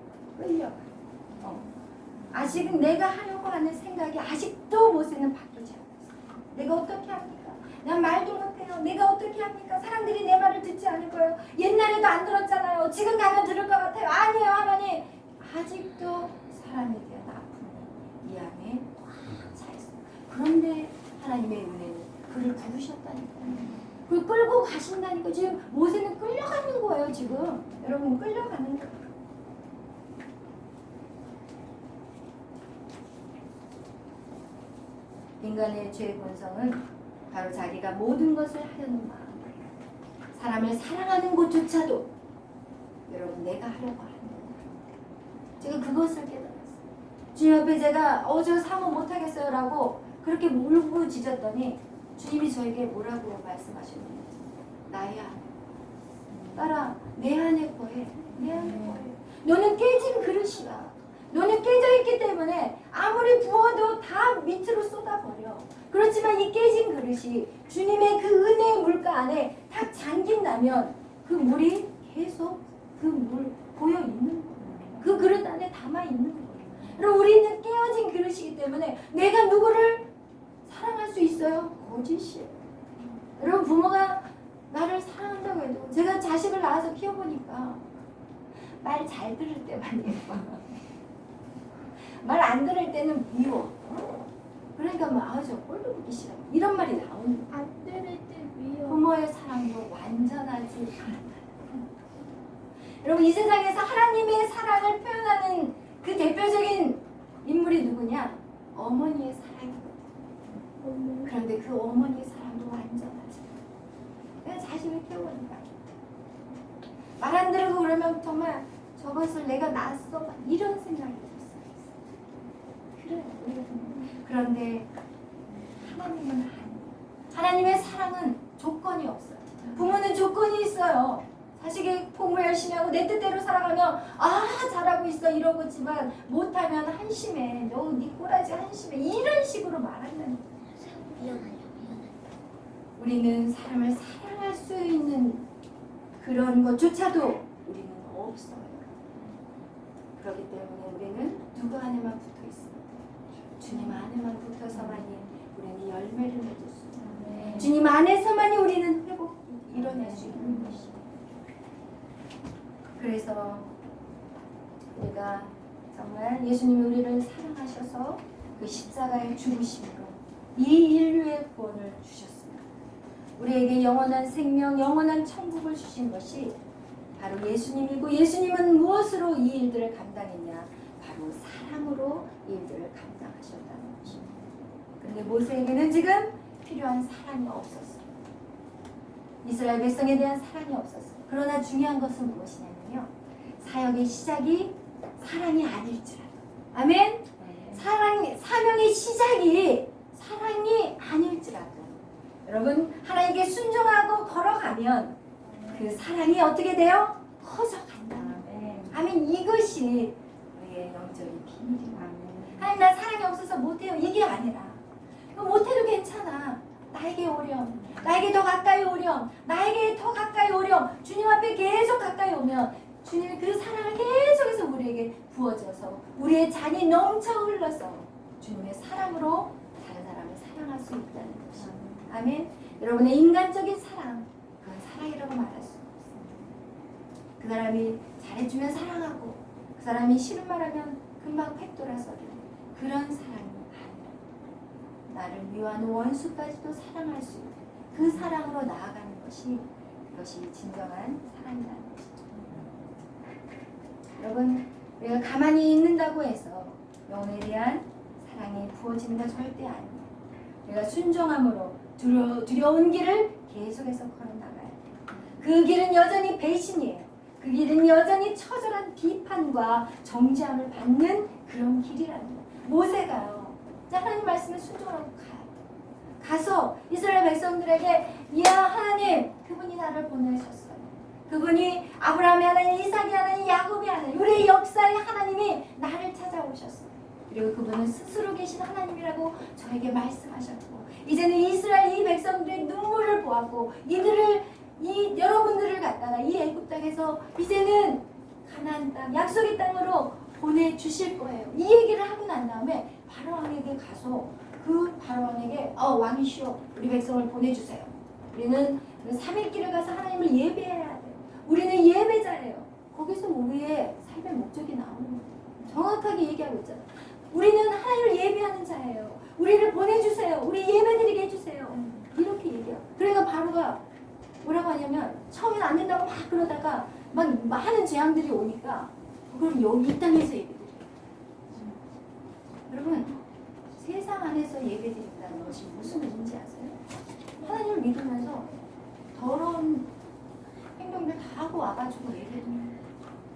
아직은 내가 하려고 하는 생각이 아직도 모세는 바뀌지 않았어요. 내가 어떻게 합니까? 난 말도 못해요. 내가 어떻게 합니까? 사람들이 내 말을 듣지 않을 거예요. 옛날에도 안 들었잖아요. 지금 가면 들을 것 같아요. 아니에요 하나님. 아직도 사람에 대한 아픔이 이 안에 꽉 차 있어요. 그런데 하나님의 은혜는 그를 부르셨다니까요. 그걸 끌고 가신다니까. 지금 모세는 끌려가는 거예요. 지금 여러분 끌려가는 거예요. 인간의 죄의 본성은 바로 자기가 모든 것을 하려는 마음, 사람을 사랑하는 것조차도 여러분 내가 하려고 하는 거예요. 제가 그것을 깨달았어요. 주님 앞에 제가 저 사모 못하겠어요 라고 그렇게 울부짖었더니 주님이 저에게 뭐라고 말씀하셨냐면 나야 딸아 내 안에 거해. 내 안에 거해. 너는 깨진 그릇이야. 너는 깨져있기 때문에 아무리 부어도 다 밑으로 쏟아버려. 그렇지만 이 깨진 그릇이 주님의 그 은혜의 물가 안에 딱 잠긴다면 그 물이 계속 그 물 고여 있는 거예요. 그 그릇 안에 담아 있는 거예요. 그럼 우리는 깨어진 그릇이기 때문에 내가 누구를 사랑할 수 있어요? 거짓이에요. 여러분 부모가 나를 사랑한다고 해도 제가 자식을 낳아서 키워보니까 말 잘 들을 때만 예뻐. 말 안 들을 때는 미워. 그러니까 저 꼴도 보기 싫어. 이런 말이 나오는 거야. 안 들을 때 미워. 부모의 사랑도 완전하지 않아. 여러분 이 세상에서 하나님의 사랑을 표현하는 그 대표적인 인물이 누구냐? 어머니의 사랑이거든. 그런데 그 어머니의 사랑도 완전하지. 내가 자식을 키워보니까 말 안 들고 그러면 정말 저것을 내가 낳았어 이런 생각이 들었어요. 그래. 그런데 하나님은 아니에요. 하나님의 사랑은 조건이 없어요. 부모는 조건이 있어요. 자식이 공부 열심히 하고 내 뜻대로 살아가면 잘하고 있어 이러고지만 못하면 한심해. 너 네 꼬라지 한심해. 이런 식으로 말한다는 거예요. 우리는 사람을 사랑할 수 있는 그런 것조차도 우리는 없어요. 그렇기 때문에 우리는 누구 안에만 붙어 있습니다. 주님 안에만 붙어서만이 우리는 열매를 맺을 수 있습니다. 주님 안에서만이 우리는 회복 이뤄낼 수 있는 것이죠. 그래서 우리가 정말 예수님이 우리를 사랑하셔서 그 십자가의 죽으심으로 이 인류의 구원을 주셨습니다. 우리에게 영원한 생명, 영원한 천국을 주신 것이 바로 예수님이고 예수님은 무엇으로 이 일들을 감당했냐? 바로 사랑으로 이 일들을 감당하셨다는 것입니다. 그런데 모세에게는 지금 필요한 사랑이 없었어요. 이스라엘 백성에 대한 사랑이 없었어요. 그러나 중요한 것은 무엇이냐면요. 사역의 시작이 사랑이 아닐지라도. 아멘? 사명의 시작이 사랑이 아닐지라도. 여러분, 하나님께 순종하고 걸어가면 그 사랑이 어떻게 돼요? 커져간다. 아멘. 이것이 우리의 영적인 비밀입니다. 하나님 나 사랑이 없어서 못해요. 이게 아니라 못해도 괜찮아. 나에게 오렴. 나에게 더 가까이 오렴. 나에게 더 가까이 오렴. 주님 앞에 계속 가까이 오면 주님이 그 사랑을 계속해서 우리에게 부어져서 우리의 잔이 넘쳐 흘러서 주님의 사랑으로 다른 사람을 사랑할 수 있다는 것입니다. 아멘. 여러분의 인간적인 사랑, 그건 사랑이라고 말할 수 없습니다. 그 사람이 잘해주면 사랑하고 그 사람이 싫은 말하면 금방 팩 돌아서는 그런 사랑이 아니라 나를 미워하는 원수까지도 사랑할 수 있는 그 사랑으로 나아가는 것이 그것이 진정한 사랑이라는 것이죠. 여러분, 우리가 가만히 있는다고 해서 영혼에 대한 사랑이 부어지는 건 절대 아니에요. 우리가 순종함으로 두려운 길을 계속해서 걸어나가야 돼요. 그 길은 여전히 배신이에요. 그 길은 여전히 처절한 비판과 정죄함을 받는 그런 길이라는 거예요. 모세가요. 하나님 말씀에 순종하고 가요. 가서 이스라엘 백성들에게 야 하나님 그분이 나를 보내셨어요. 그분이 아브라함의 하나님, 이삭의 하나님, 야곱의 하나님, 우리의 역사의 하나님이 나를 찾아오셨어요. 그리고 그분은 스스로 계신 하나님이라고 저에게 말씀하셨고 이제는 이스라엘 이 백성들의 눈물을 보았고 여러분들을 갖다가 이 애굽 땅에서 이제는 가나안 땅, 약속의 땅으로 보내주실 거예요. 이 얘기를 하고 난 다음에 바로왕에게 가서 그 바로왕에게 왕이시여 우리 백성을 보내주세요. 우리는 3일 길을 가서 하나님을 예배해야 돼요. 우리는 예배자예요. 거기서 우리의 삶의 목적이 나오는 거예요. 정확하게 얘기하고 있잖아요. 우리는 하나님을 예배하는 자예요. 우리를 보내주세요. 우리 예배드리게 해주세요. 이렇게 얘기해요. 그러니까 바로가 뭐라고 하냐면 처음엔 안 된다고 막 그러다가 막 하는 재앙들이 오니까 그럼 여기 이 땅에서 예배드려요. 여러분 세상 안에서 예배드린다는 것이 무슨 의미인지 아세요? 하나님을 믿으면서 더러운 행동들 다 하고 와가지고 예배드려요.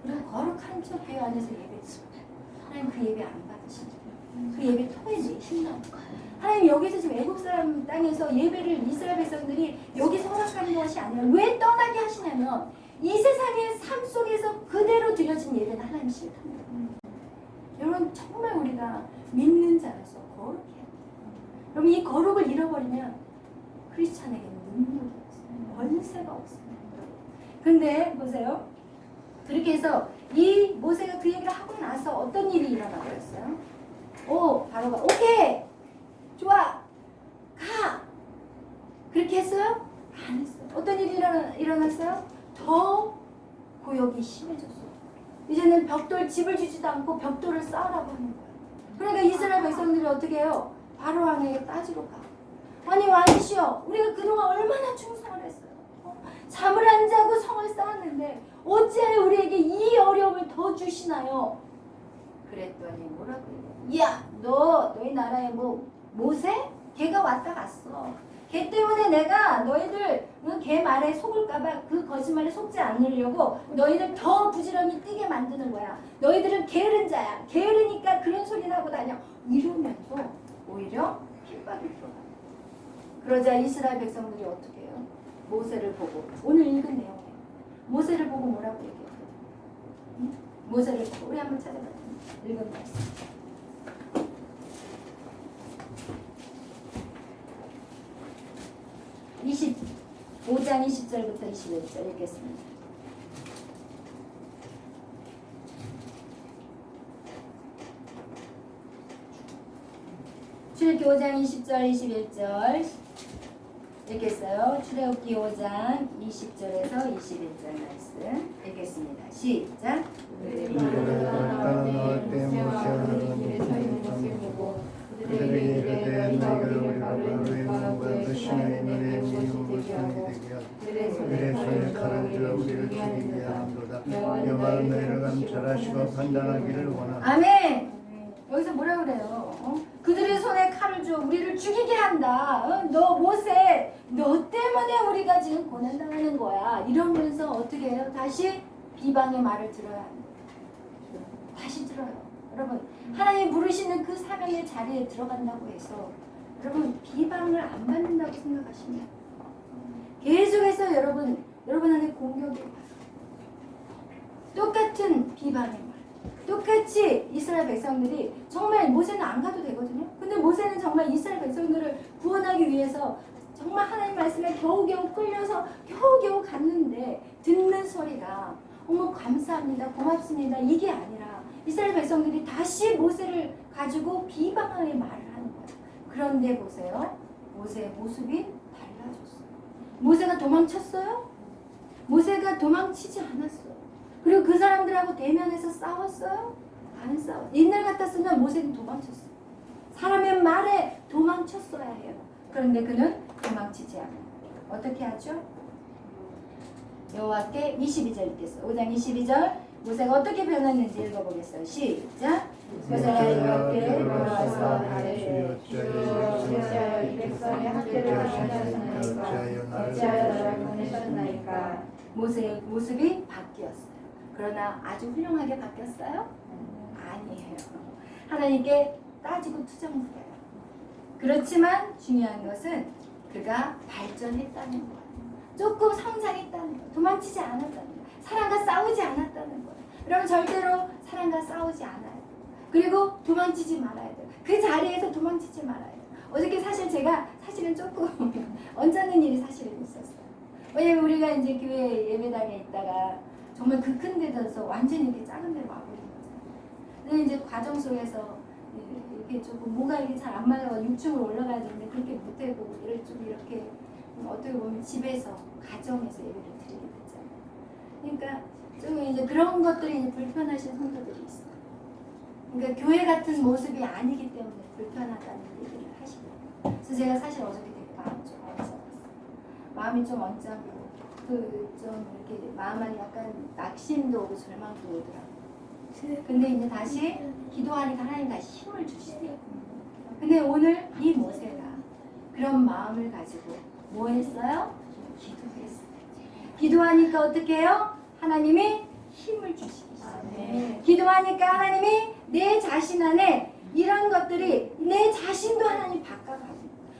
그리고 거룩한 저 교회 안에서 예배드려요. 하나님 그 예배 안 받으신다. 그 예배 토해내신다. 하나님 여기서 지금 애국 사람 땅에서 예배를 이스라엘 백성들이 여기서 허락하는 것이 아니라 왜 떠나게 하시냐면 이 세상의 삶 속에서 그대로 드려진 예배는 하나님 싫답니다. 여러분 정말 우리가 믿는 자로서 거룩해야 돼요. 여러분 이 거룩을 잃어버리면 크리스찬에게는 능력이 없어요. 권세가 없습니다. 그런데 보세요. 그렇게 해서 이 모세가 그 얘기를 하고 나서 어떤 일이 일어나버렸어요? 바로가 오케이 좋아 가 그렇게 했어요? 안 했어요. 어떤 일이 일어났어요? 더 고역이 심해졌어요. 이제는 벽돌 집을 주지도 않고 벽돌을 쌓으라고 하는 거예요. 그러니까 이스라엘 백성들이 어떻게 해요? 바로 왕에게 따지러 가. 아니 왕이시여 우리가 그동안 얼마나 충성을 했어요. 잠을 안 자고 성을 쌓았는데 어찌하여 우리에게 이 어려움을 더 주시나요? 그랬더니 뭐라고 해요? 야 너희 나라에 모세? 걔가 왔다 갔어. 걔 때문에 내가 너희들 걔 말에 속을까봐 그 거짓말에 속지 않으려고 너희들 더 부지런히 뛰게 만드는 거야. 너희들은 게으른 자야. 게으르니까 그런 소리 나고 다녀. 이러면서 오히려 핍박이 들어가. 그러자 이스라엘 백성들이 어떻게 해요? 모세를 보고 오늘 읽은 내용이에요. 모세를 보고 뭐라고 얘기했거든요? 응? 모세를 보고 우리 한번 찾아봐요. 읽은 말씀. 25장 20절부터 21절 읽겠습니다. 출애굽기 5장 20절 21절 읽겠어요. 출애굽기 5장 20절에서 21절 말씀 읽겠습니다. 시작. 그들에게 이르되 너희가 우리 바로의 몸과 그 신의 눈에 미운 물건이 되게 하고 그들의 손에 칼을 들어 우리를 죽이게 하는도다. 여호와는 너희를 감찰하시고 판단하기를 원하노라. 아멘. 여기서 뭐라 그래요? 그들의 손에 칼을 줘 우리를 죽이게 한다. 너 모세 너 때문에 우리가 지금 고난당하는 거야. 이러면서 어떻게 해요? 다시 비방의 말을 들어야 합니다. 다시 들어요. 여러분 하나님 부르시는 그 사명의 자리에 들어간다고 해서 여러분 비방을 안 받는다고 생각하시면 계속해서 여러분 안에 공격이 와요. 똑같은 비방의 말 똑같이 이스라엘 백성들이 정말 모세는 안 가도 되거든요. 근데 모세는 정말 이스라엘 백성들을 구원하기 위해서 정말 하나님 말씀에 겨우겨우 끌려서 겨우겨우 갔는데 듣는 소리가 어머 감사합니다 고맙습니다 이게 아니라 이스라엘 백성들이 다시 모세를 가지고 비방의 말을 하는 거예요. 그런데 보세요. 모세의 모습이 달라졌어요. 모세가 도망쳤어요? 모세가 도망치지 않았어요. 그리고 그 사람들하고 대면해서 싸웠어요? 안 싸워. 옛날 같았으면 모세는 도망쳤어요. 사람의 말에 도망쳤어야 해요. 그런데 그는 도망치지 않아요. 어떻게 하죠? 여호와께 22절 읽겠어요. 5장 22절 모세가 어떻게 변했는지 읽어보겠어요. 시작. 모세가 여호와께 돌아와서 아뢰되 주여 이 백성의 학대를 하셨나이까 어찌하여 저를 보내셨나이까. 모세의 모습이 바뀌었어요. 그러나 아주 훌륭하게 바뀌었어요? 아니에요. 하나님께 따지고 투정부려요. 그렇지만 중요한 것은 그가 발전했다는 거예요. 조금 성장했다는 거예요. 도망치지 않았다는 거예요. 사람과 싸우지 않았다는 거예요. 여러분 절대로 사람과 싸우지 않아요. 그리고 도망치지 말아야 돼요. 그 자리에서 도망치지 말아야 돼요. 어저께 제가 사실은 조금 언짢은 일이 사실은 있었어요. 왜냐면 우리가 이제 교회 예배당에 있다가 정말 그 큰 데서 완전히 이렇게 작은 데로 와버린 거잖아요. 근데 이제 과정 속에서 이렇게 조금 뭐가 이게 잘 안 맞아서 6층으로 올라가야 되는데 그렇게 못하고 이렇게 어떻게 보면 집에서 가정에서 예배를 드리게 됐잖아요. 그러니까 조금 이제 그런 것들이 이제 불편하신 성도들이 있어요. 그러니까 교회 같은 모습이 아니기 때문에 불편하다는 얘기를 하시고, 그래서 제가 사실 어저께 되게 마음이 좀 언짢았어요. 마음이 좀 언짢고 좀 이렇게 마음 안에 약간 낙심도 오고 절망도 오더라고요. 근데 이제 다시 기도하니까 하나님 다시 힘을 주시대요. 근데 오늘 이 모세가 그런 마음을 가지고 뭐 했어요? 기도했어요. 기도하니까 어떻게 해요? 하나님이 힘을 주시겠어요. 기도하니까 하나님이 내 자신 안에 이런 것들이 내 자신도 하나님 바꿔가고,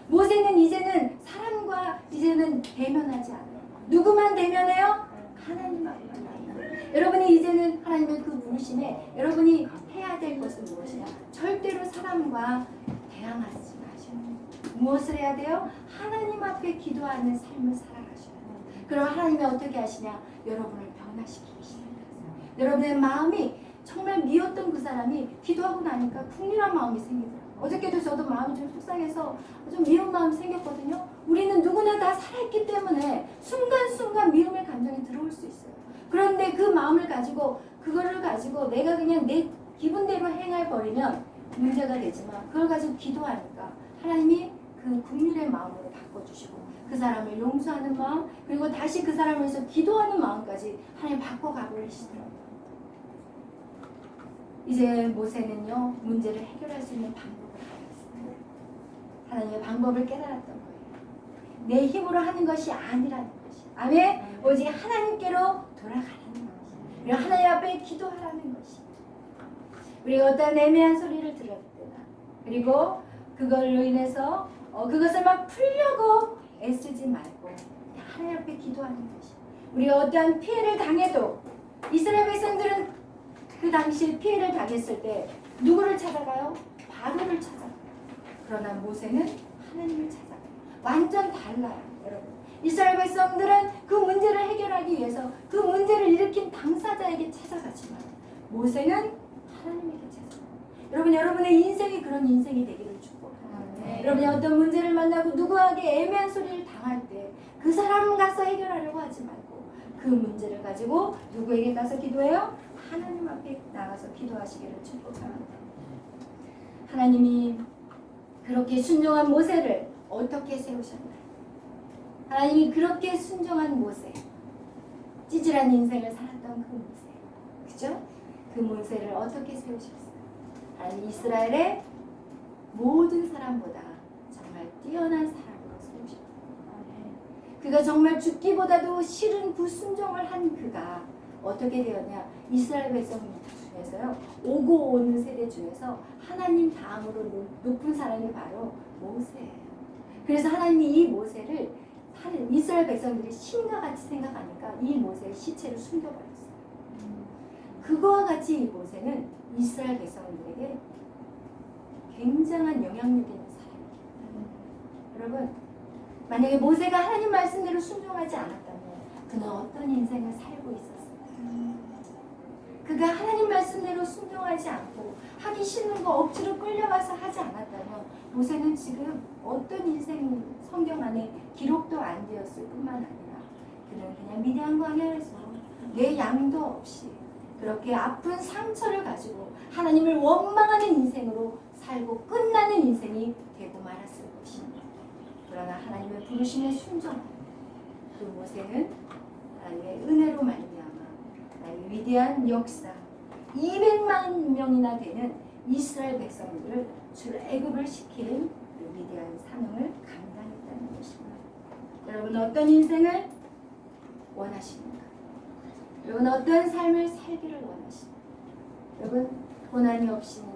모세는 이제는 사람과 이제는 대면하지 않아요. 누구만 대면해요? 하나님 앞만 만나요. 여러분이 이제는 하나님의 그 부르심에 여러분이 해야 될 것은 무엇이냐? 절대로 사람과 대항하지 마셔요. 무엇을 해야 돼요? 하나님 앞에 기도하는 삶을 살아가셔야 돼요. 그럼 하나님이 어떻게 하시냐? 여러분을 변화시키기 시작하세요. 여러분의 마음이 정말 미웠던 그 사람이 기도하고 나니까 풍요한 마음이 생기더라고요. 어저께도 저도 마음이 좀 속상해서 좀 미운 마음이 생겼거든요. 우리는 누구나 다 살아있기 때문에 순간순간 미움의 감정이 들어올 수 있어요. 그런데 그 마음을 가지고 그거를 가지고 내가 그냥 내 기분대로 행해버리면 문제가 되지만, 그걸 가지고 기도하니까 하나님이 그 긍휼의 마음으로 바꿔주시고 그 사람을 용서하는 마음, 그리고 다시 그 사람을 위해서 기도하는 마음까지 하나님 바꿔가버리시더라고요. 이제 모세는요, 문제를 해결할 수 있는 방법을 알았어요. 하나님의 방법을 깨달았던 거예요. 내 힘으로 하는 것이 아니라는 것이. 아멘. 오직 하나님께로 돌아가라는 것이. 그리고 하나님 앞에 기도하라는 것이. 우리가 어떤 애매한 소리를 들을 때나, 그리고 그걸로 인해서 그것을 막 풀려고 애쓰지 말고 하나님 앞에 기도하는 것이. 우리가 어떠한 피해를 당해도, 이스라엘 백성들은 그 당시에 피해를 당했을 때 누구를 찾아가요? 바로를 찾아가요. 그러나 모세는 하나님을 찾아가요. 완전 달라요, 여러분. 이스라엘 백성들은 그 문제를 해결하기 위해서 그 문제를 일으킨 당사자에게 찾아가지만 모세는 하나님에게 찾아가요. 여러분의 인생이 그런 인생이 되기를 축복합니다. 여러분이 어떤 문제를 만나고 누구에게 애매한 소리를 당할 때 그 사람 가서 해결하려고 하지 말고 그 문제를 가지고 누구에게 가서 기도해요? 하나님 앞에 나가서 기도하시기를 축복합니다. 하나님이 그렇게 순종한 모세를 어떻게 세우셨나요? 하나님이 그렇게 순종한 모세, 찌질한 인생을 살았던 그 모세, 그죠? 그 모세를 어떻게 세우셨어요? 하나님 이스라엘의 모든 사람보다 정말 뛰어난 사람으로 세우셨어요. 그가 정말 죽기보다도 싫은 그 순종을 한 그가 어떻게 되었냐? 이스라엘 백성 중에서요, 오고 오는 세대 중에서 하나님 다음으로 높은 사람이 바로 모세예요. 그래서 하나님이 이 모세를 이스라엘 백성들이 신과 같이 생각하니까 이 모세의 시체를 숨겨버렸어요. 그거와 같이 이 모세는 이스라엘 백성들에게 굉장한 영향력 있는 사람이에요. 여러분, 만약에 모세가 하나님 말씀대로 순종하지 않았다면 그는 어떤 인생을 살고 있었을까요? 그가 하나님 말씀대로 순종하지 않고 하기 싫은 거 억지로 끌려가서 하지 않았다면 모세는 지금 어떤 인생이 성경 안에 기록도 안 되었을 뿐만 아니라 그는 그냥 미디안 광야에서 내 양도 없이 그렇게 아픈 상처를 가지고 하나님을 원망하는 인생으로 살고 끝나는 인생이 되고 말았을 것입니다. 그러나 하나님의 부르심에 순종한 그 모세는 하나님의 은혜로 말미암아 하나님의 위대한 역사, 200만 명이나 되는 이스라엘 백성들을 출애굽을 시키는 그 위대한 사명을 감당했다는 것입니다. 여러분 어떤 인생을 원하십니까? 여러분 어떤 삶을 살기를 원하십니까? 여러분 고난이 없이는요,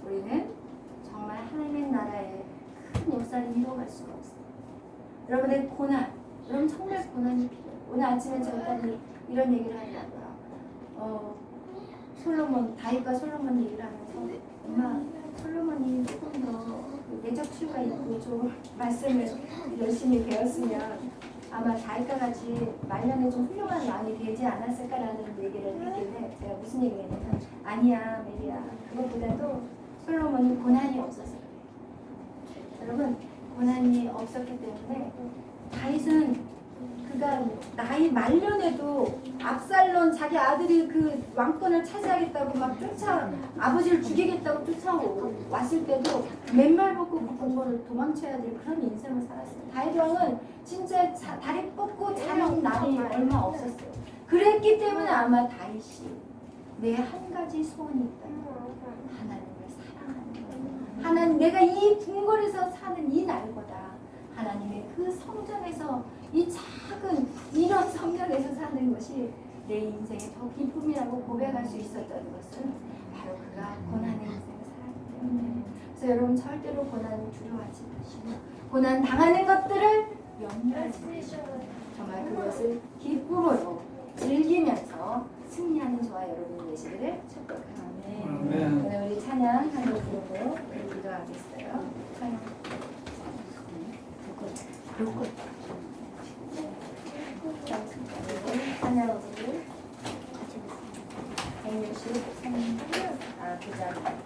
우리는 정말 하나님의 나라에 큰 역사를 이뤄갈 수가 없어요. 여러분의 고난, 여러분 정말 고난이 필요해요. 오늘 아침에 저희 딸이 이런 얘기를 하더라고요. 다윗과 솔로몬 얘기를 하면서 엄마, 솔로몬이 조금 더 내적 치유가 있고 좀 말씀을 열심히 배웠으면 아마 다윗과 같이 말년에 좀 훌륭한 왕이 되지 않았을까라는 얘기를 했길래 제가 무슨 얘기를 했냐면 아니야 메리야, 그것보다도 솔로몬은 고난이 없어서 그래요. 여러분 고난이 없었기 때문에 다윗은 그가 나이 말년에도 압살론 자기 아들이 그 왕권을 차지하겠다고 막 아버지를 죽이겠다고 쫓아왔을 때도 맨발 벗고 그 궁궐을 도망쳐야 될 그런 인생을 살았어요. 다윗 왕은 진짜 다리 뻗고 자는 날이 얼마 없었어요. 그랬기 때문에 아마 다윗이 내 한 가지 소원이 있다. 하나님을 사랑하는 것. 하나님, 내가 이 궁궐에서 사는 이 날보다 하나님의 그 성전에서 이 작은 이런 성전에서 사는 것이 내 인생의 더 기쁨이라고 고백할 수 있었던 것은 바로 그가 고난의 인생을 살았기 때문에. 그래서 여러분 절대로 고난을 두려워하지 마시고 고난 당하는 것들을 염려하지 마시고 정말 그것을 기쁨으로 즐기면서 승리하는 저와 여러분이 되시기를 축복합니다. 오늘 우리 찬양 한 곡 부르고 기도하겠어요. 찬양. 찬양을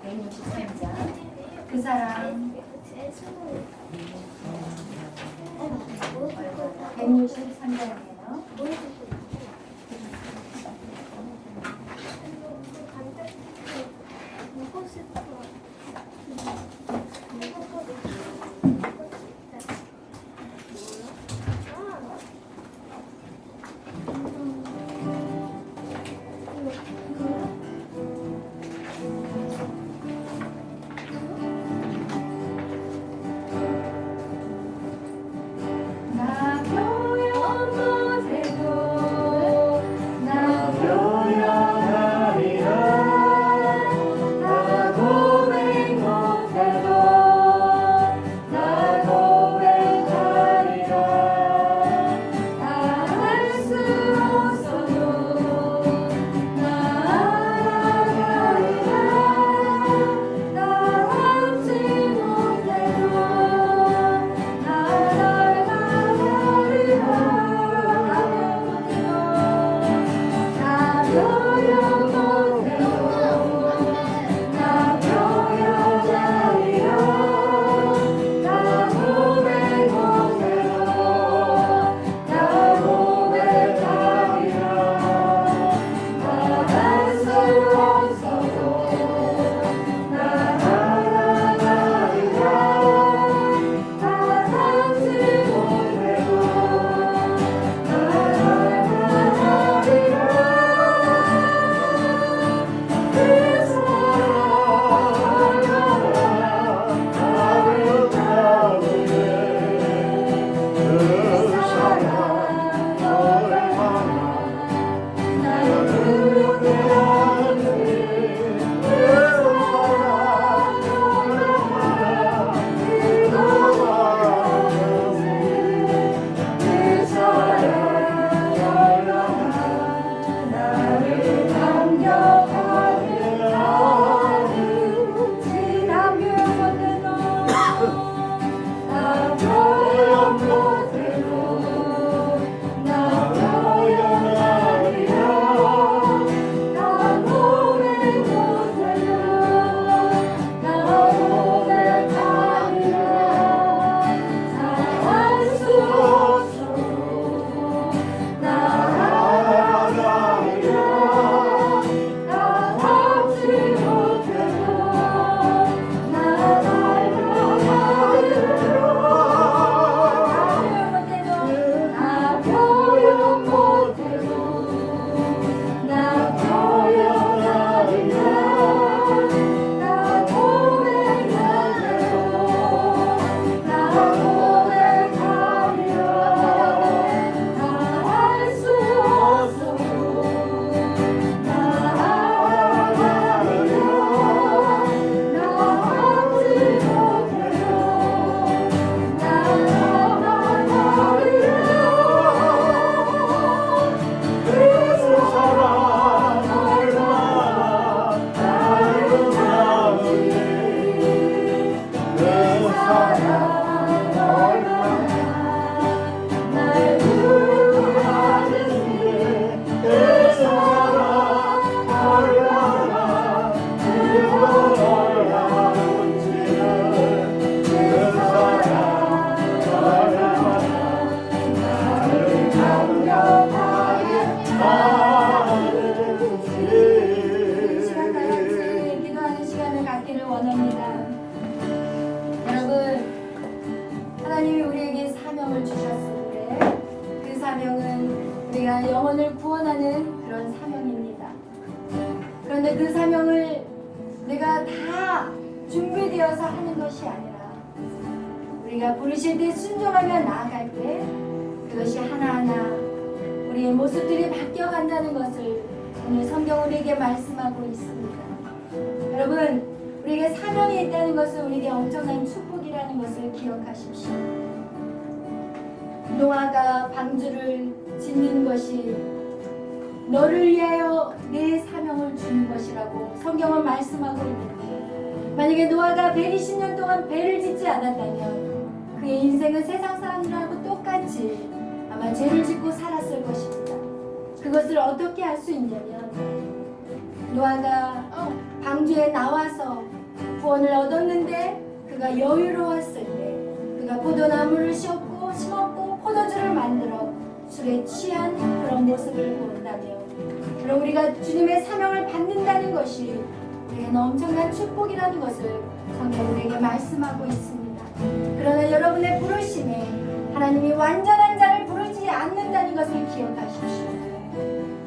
163장 그 사람 163장이에요. 나 표현 영혼을 구원하는 그런 사명입니다. 그런데 그 사명을 내가 다 준비되어서 하는 것이 아니라 우리가 부르실 때 순종하며 나아갈 때 그것이 하나하나 우리의 모습들이 바뀌어간다는 것을 오늘 성경 우리에게 말씀하고 있습니다. 여러분, 우리에게 사명이 있다는 것은 우리에게 엄청난 축복이라는 것을 기억하십시오. 노아가 방주를 짓는 것이 너를 위하여 내 사명을 주는 것이라고 성경은 말씀하고 있는데, 만약에 노아가 120년 동안 배를 짓지 않았다면 그의 인생은 세상 사람들하고 똑같이 아마 죄를 짓고 살았을 것입니다. 그것을 어떻게 할 수 있냐면, 노아가 방주에 나와서 구원을 얻었는데 그가 여유로웠을 때 그가 포도나무를 심었고 포도주를 만들어 술에 취한 그런 모습을 본다며, 그럼 우리가 주님의 사명을 받는다는 것이 우리에게는 엄청난 축복이라는 것을 성경 우리에게 말씀하고 있습니다. 그러나 여러분의 부르심에 하나님이 완전한 자를 부르지 않는다는 것을 기억하십시오.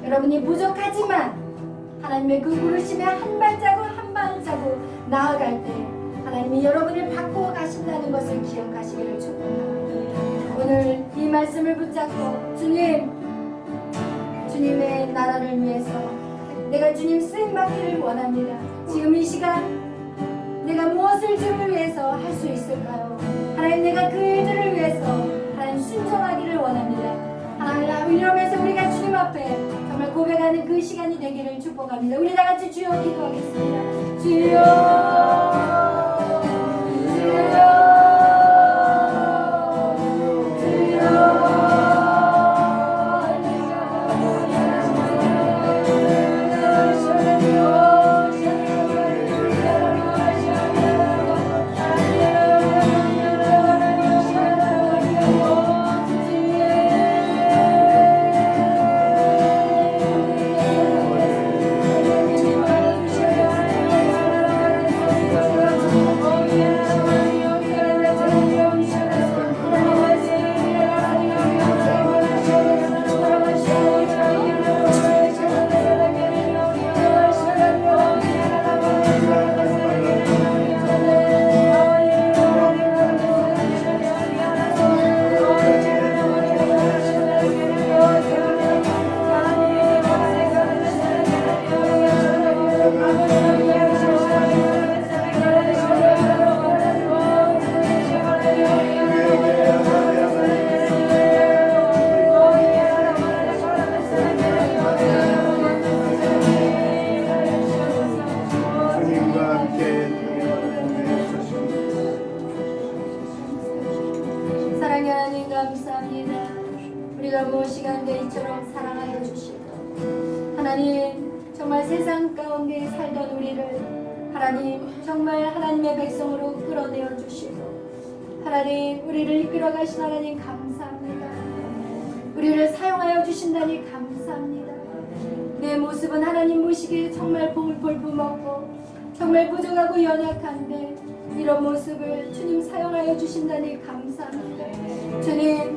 여러분이 부족하지만 하나님의 그 부르심에 한 발자국 한 발자국 나아갈 때 하나님이 여러분을 바꾸어 가신다는 것을 기억하시기를 축복합니다. 오늘 이 말씀을 붙잡고 주님의 나라를 위해서 내가 주님 쓰임받기를 원합니다. 지금 이 시간 내가 무엇을 주를 위해서 할 수 있을까요? 하나님, 내가 그 일들을 위해서 하나님 순종하기를 원합니다. 하나님, 이러면서 우리가 주님 앞에 정말 고백하는 그 시간이 되기를 축복합니다. 우리 다 같이 주여 기도하겠습니다. 주여, 주여. 우리가 무엇이간데 이처럼 사랑하여 주시고, 하나님 정말 세상 가운데 살던 우리를 하나님 정말 하나님의 백성으로 끌어내어 주시고, 하나님 우리를 이끌어 가신 하나님 감사합니다. 우리를 사용하여 주신다니 감사합니다. 내 모습은 하나님 보시기에 정말 볼품없고 정말 부족하고 연약한데 이런 모습을 주님 사용하여 주신다니 감사합니다.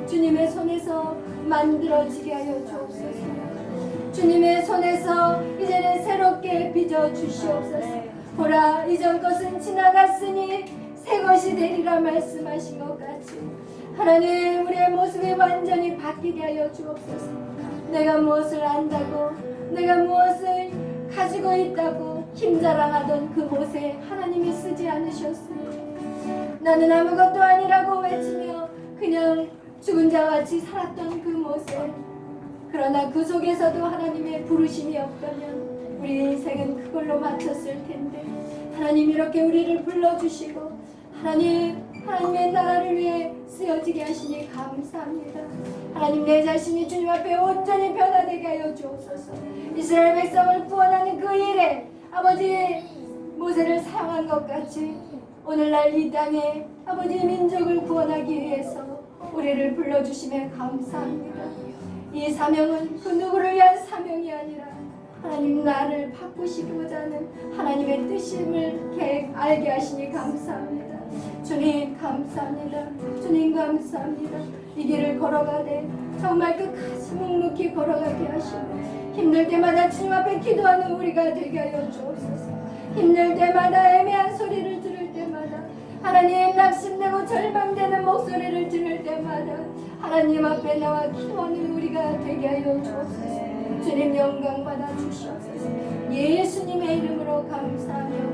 주님의 손에서 만들어지게 하여 주옵소서. 주님의 손에서 이제는 새롭게 빚어 주시옵소서. 보라, 이전 것은 지나갔으니 새 것이 되리라 말씀하신 것 같이 하나님 우리의 모습이 완전히 바뀌게 하여 주옵소서. 내가 무엇을 안다고, 내가 무엇을 가지고 있다고 힘자랑하던 그 못에 하나님이 쓰지 않으셨습니다. 나는 아무것도 아니라고 외치며 그냥 죽은 자와 같이 살았던 그 못에, 그러나 그 속에서도 하나님의 부르심이 없다면 우리 인생은 그걸로 마쳤을 텐데, 하나님 이렇게 우리를 불러주시고 하나님의 나라를 위해 쓰여지게 하시니 감사합니다. 하나님, 내 자신이 주님 앞에 온전히 변화되게 하여 주옵소서. 이스라엘 백성을 구원하는 그 일에 아버지 모세를 사용한 것 같이 오늘날 이 땅에 아버지 민족을 구원하기 위해서 우리를 불러주심에 감사합니다. 이 사명은 그 누구를 위한 사명이 아니라 하나님 나를 바꾸시고자 하는 하나님의 뜻임을 알게 하시니 감사합니다. 주님 감사합니다. 주님 감사합니다. 이 길을 걸어가되 정말 끝까지 묵묵히 걸어가게 하시고 힘들 때마다 주님 앞에 기도하는 우리가 되게 하여 주옵소서. 힘들 때마다 애매한 소리를 들을 때마다 하나님 낙심되고 절망되는 목소리를 들을 때마다 하나님 앞에 나와 기도하는 우리가 되게 하여 주옵소서. 주님 영광 받아 주시옵소서. 예수님의 이름으로 감사하며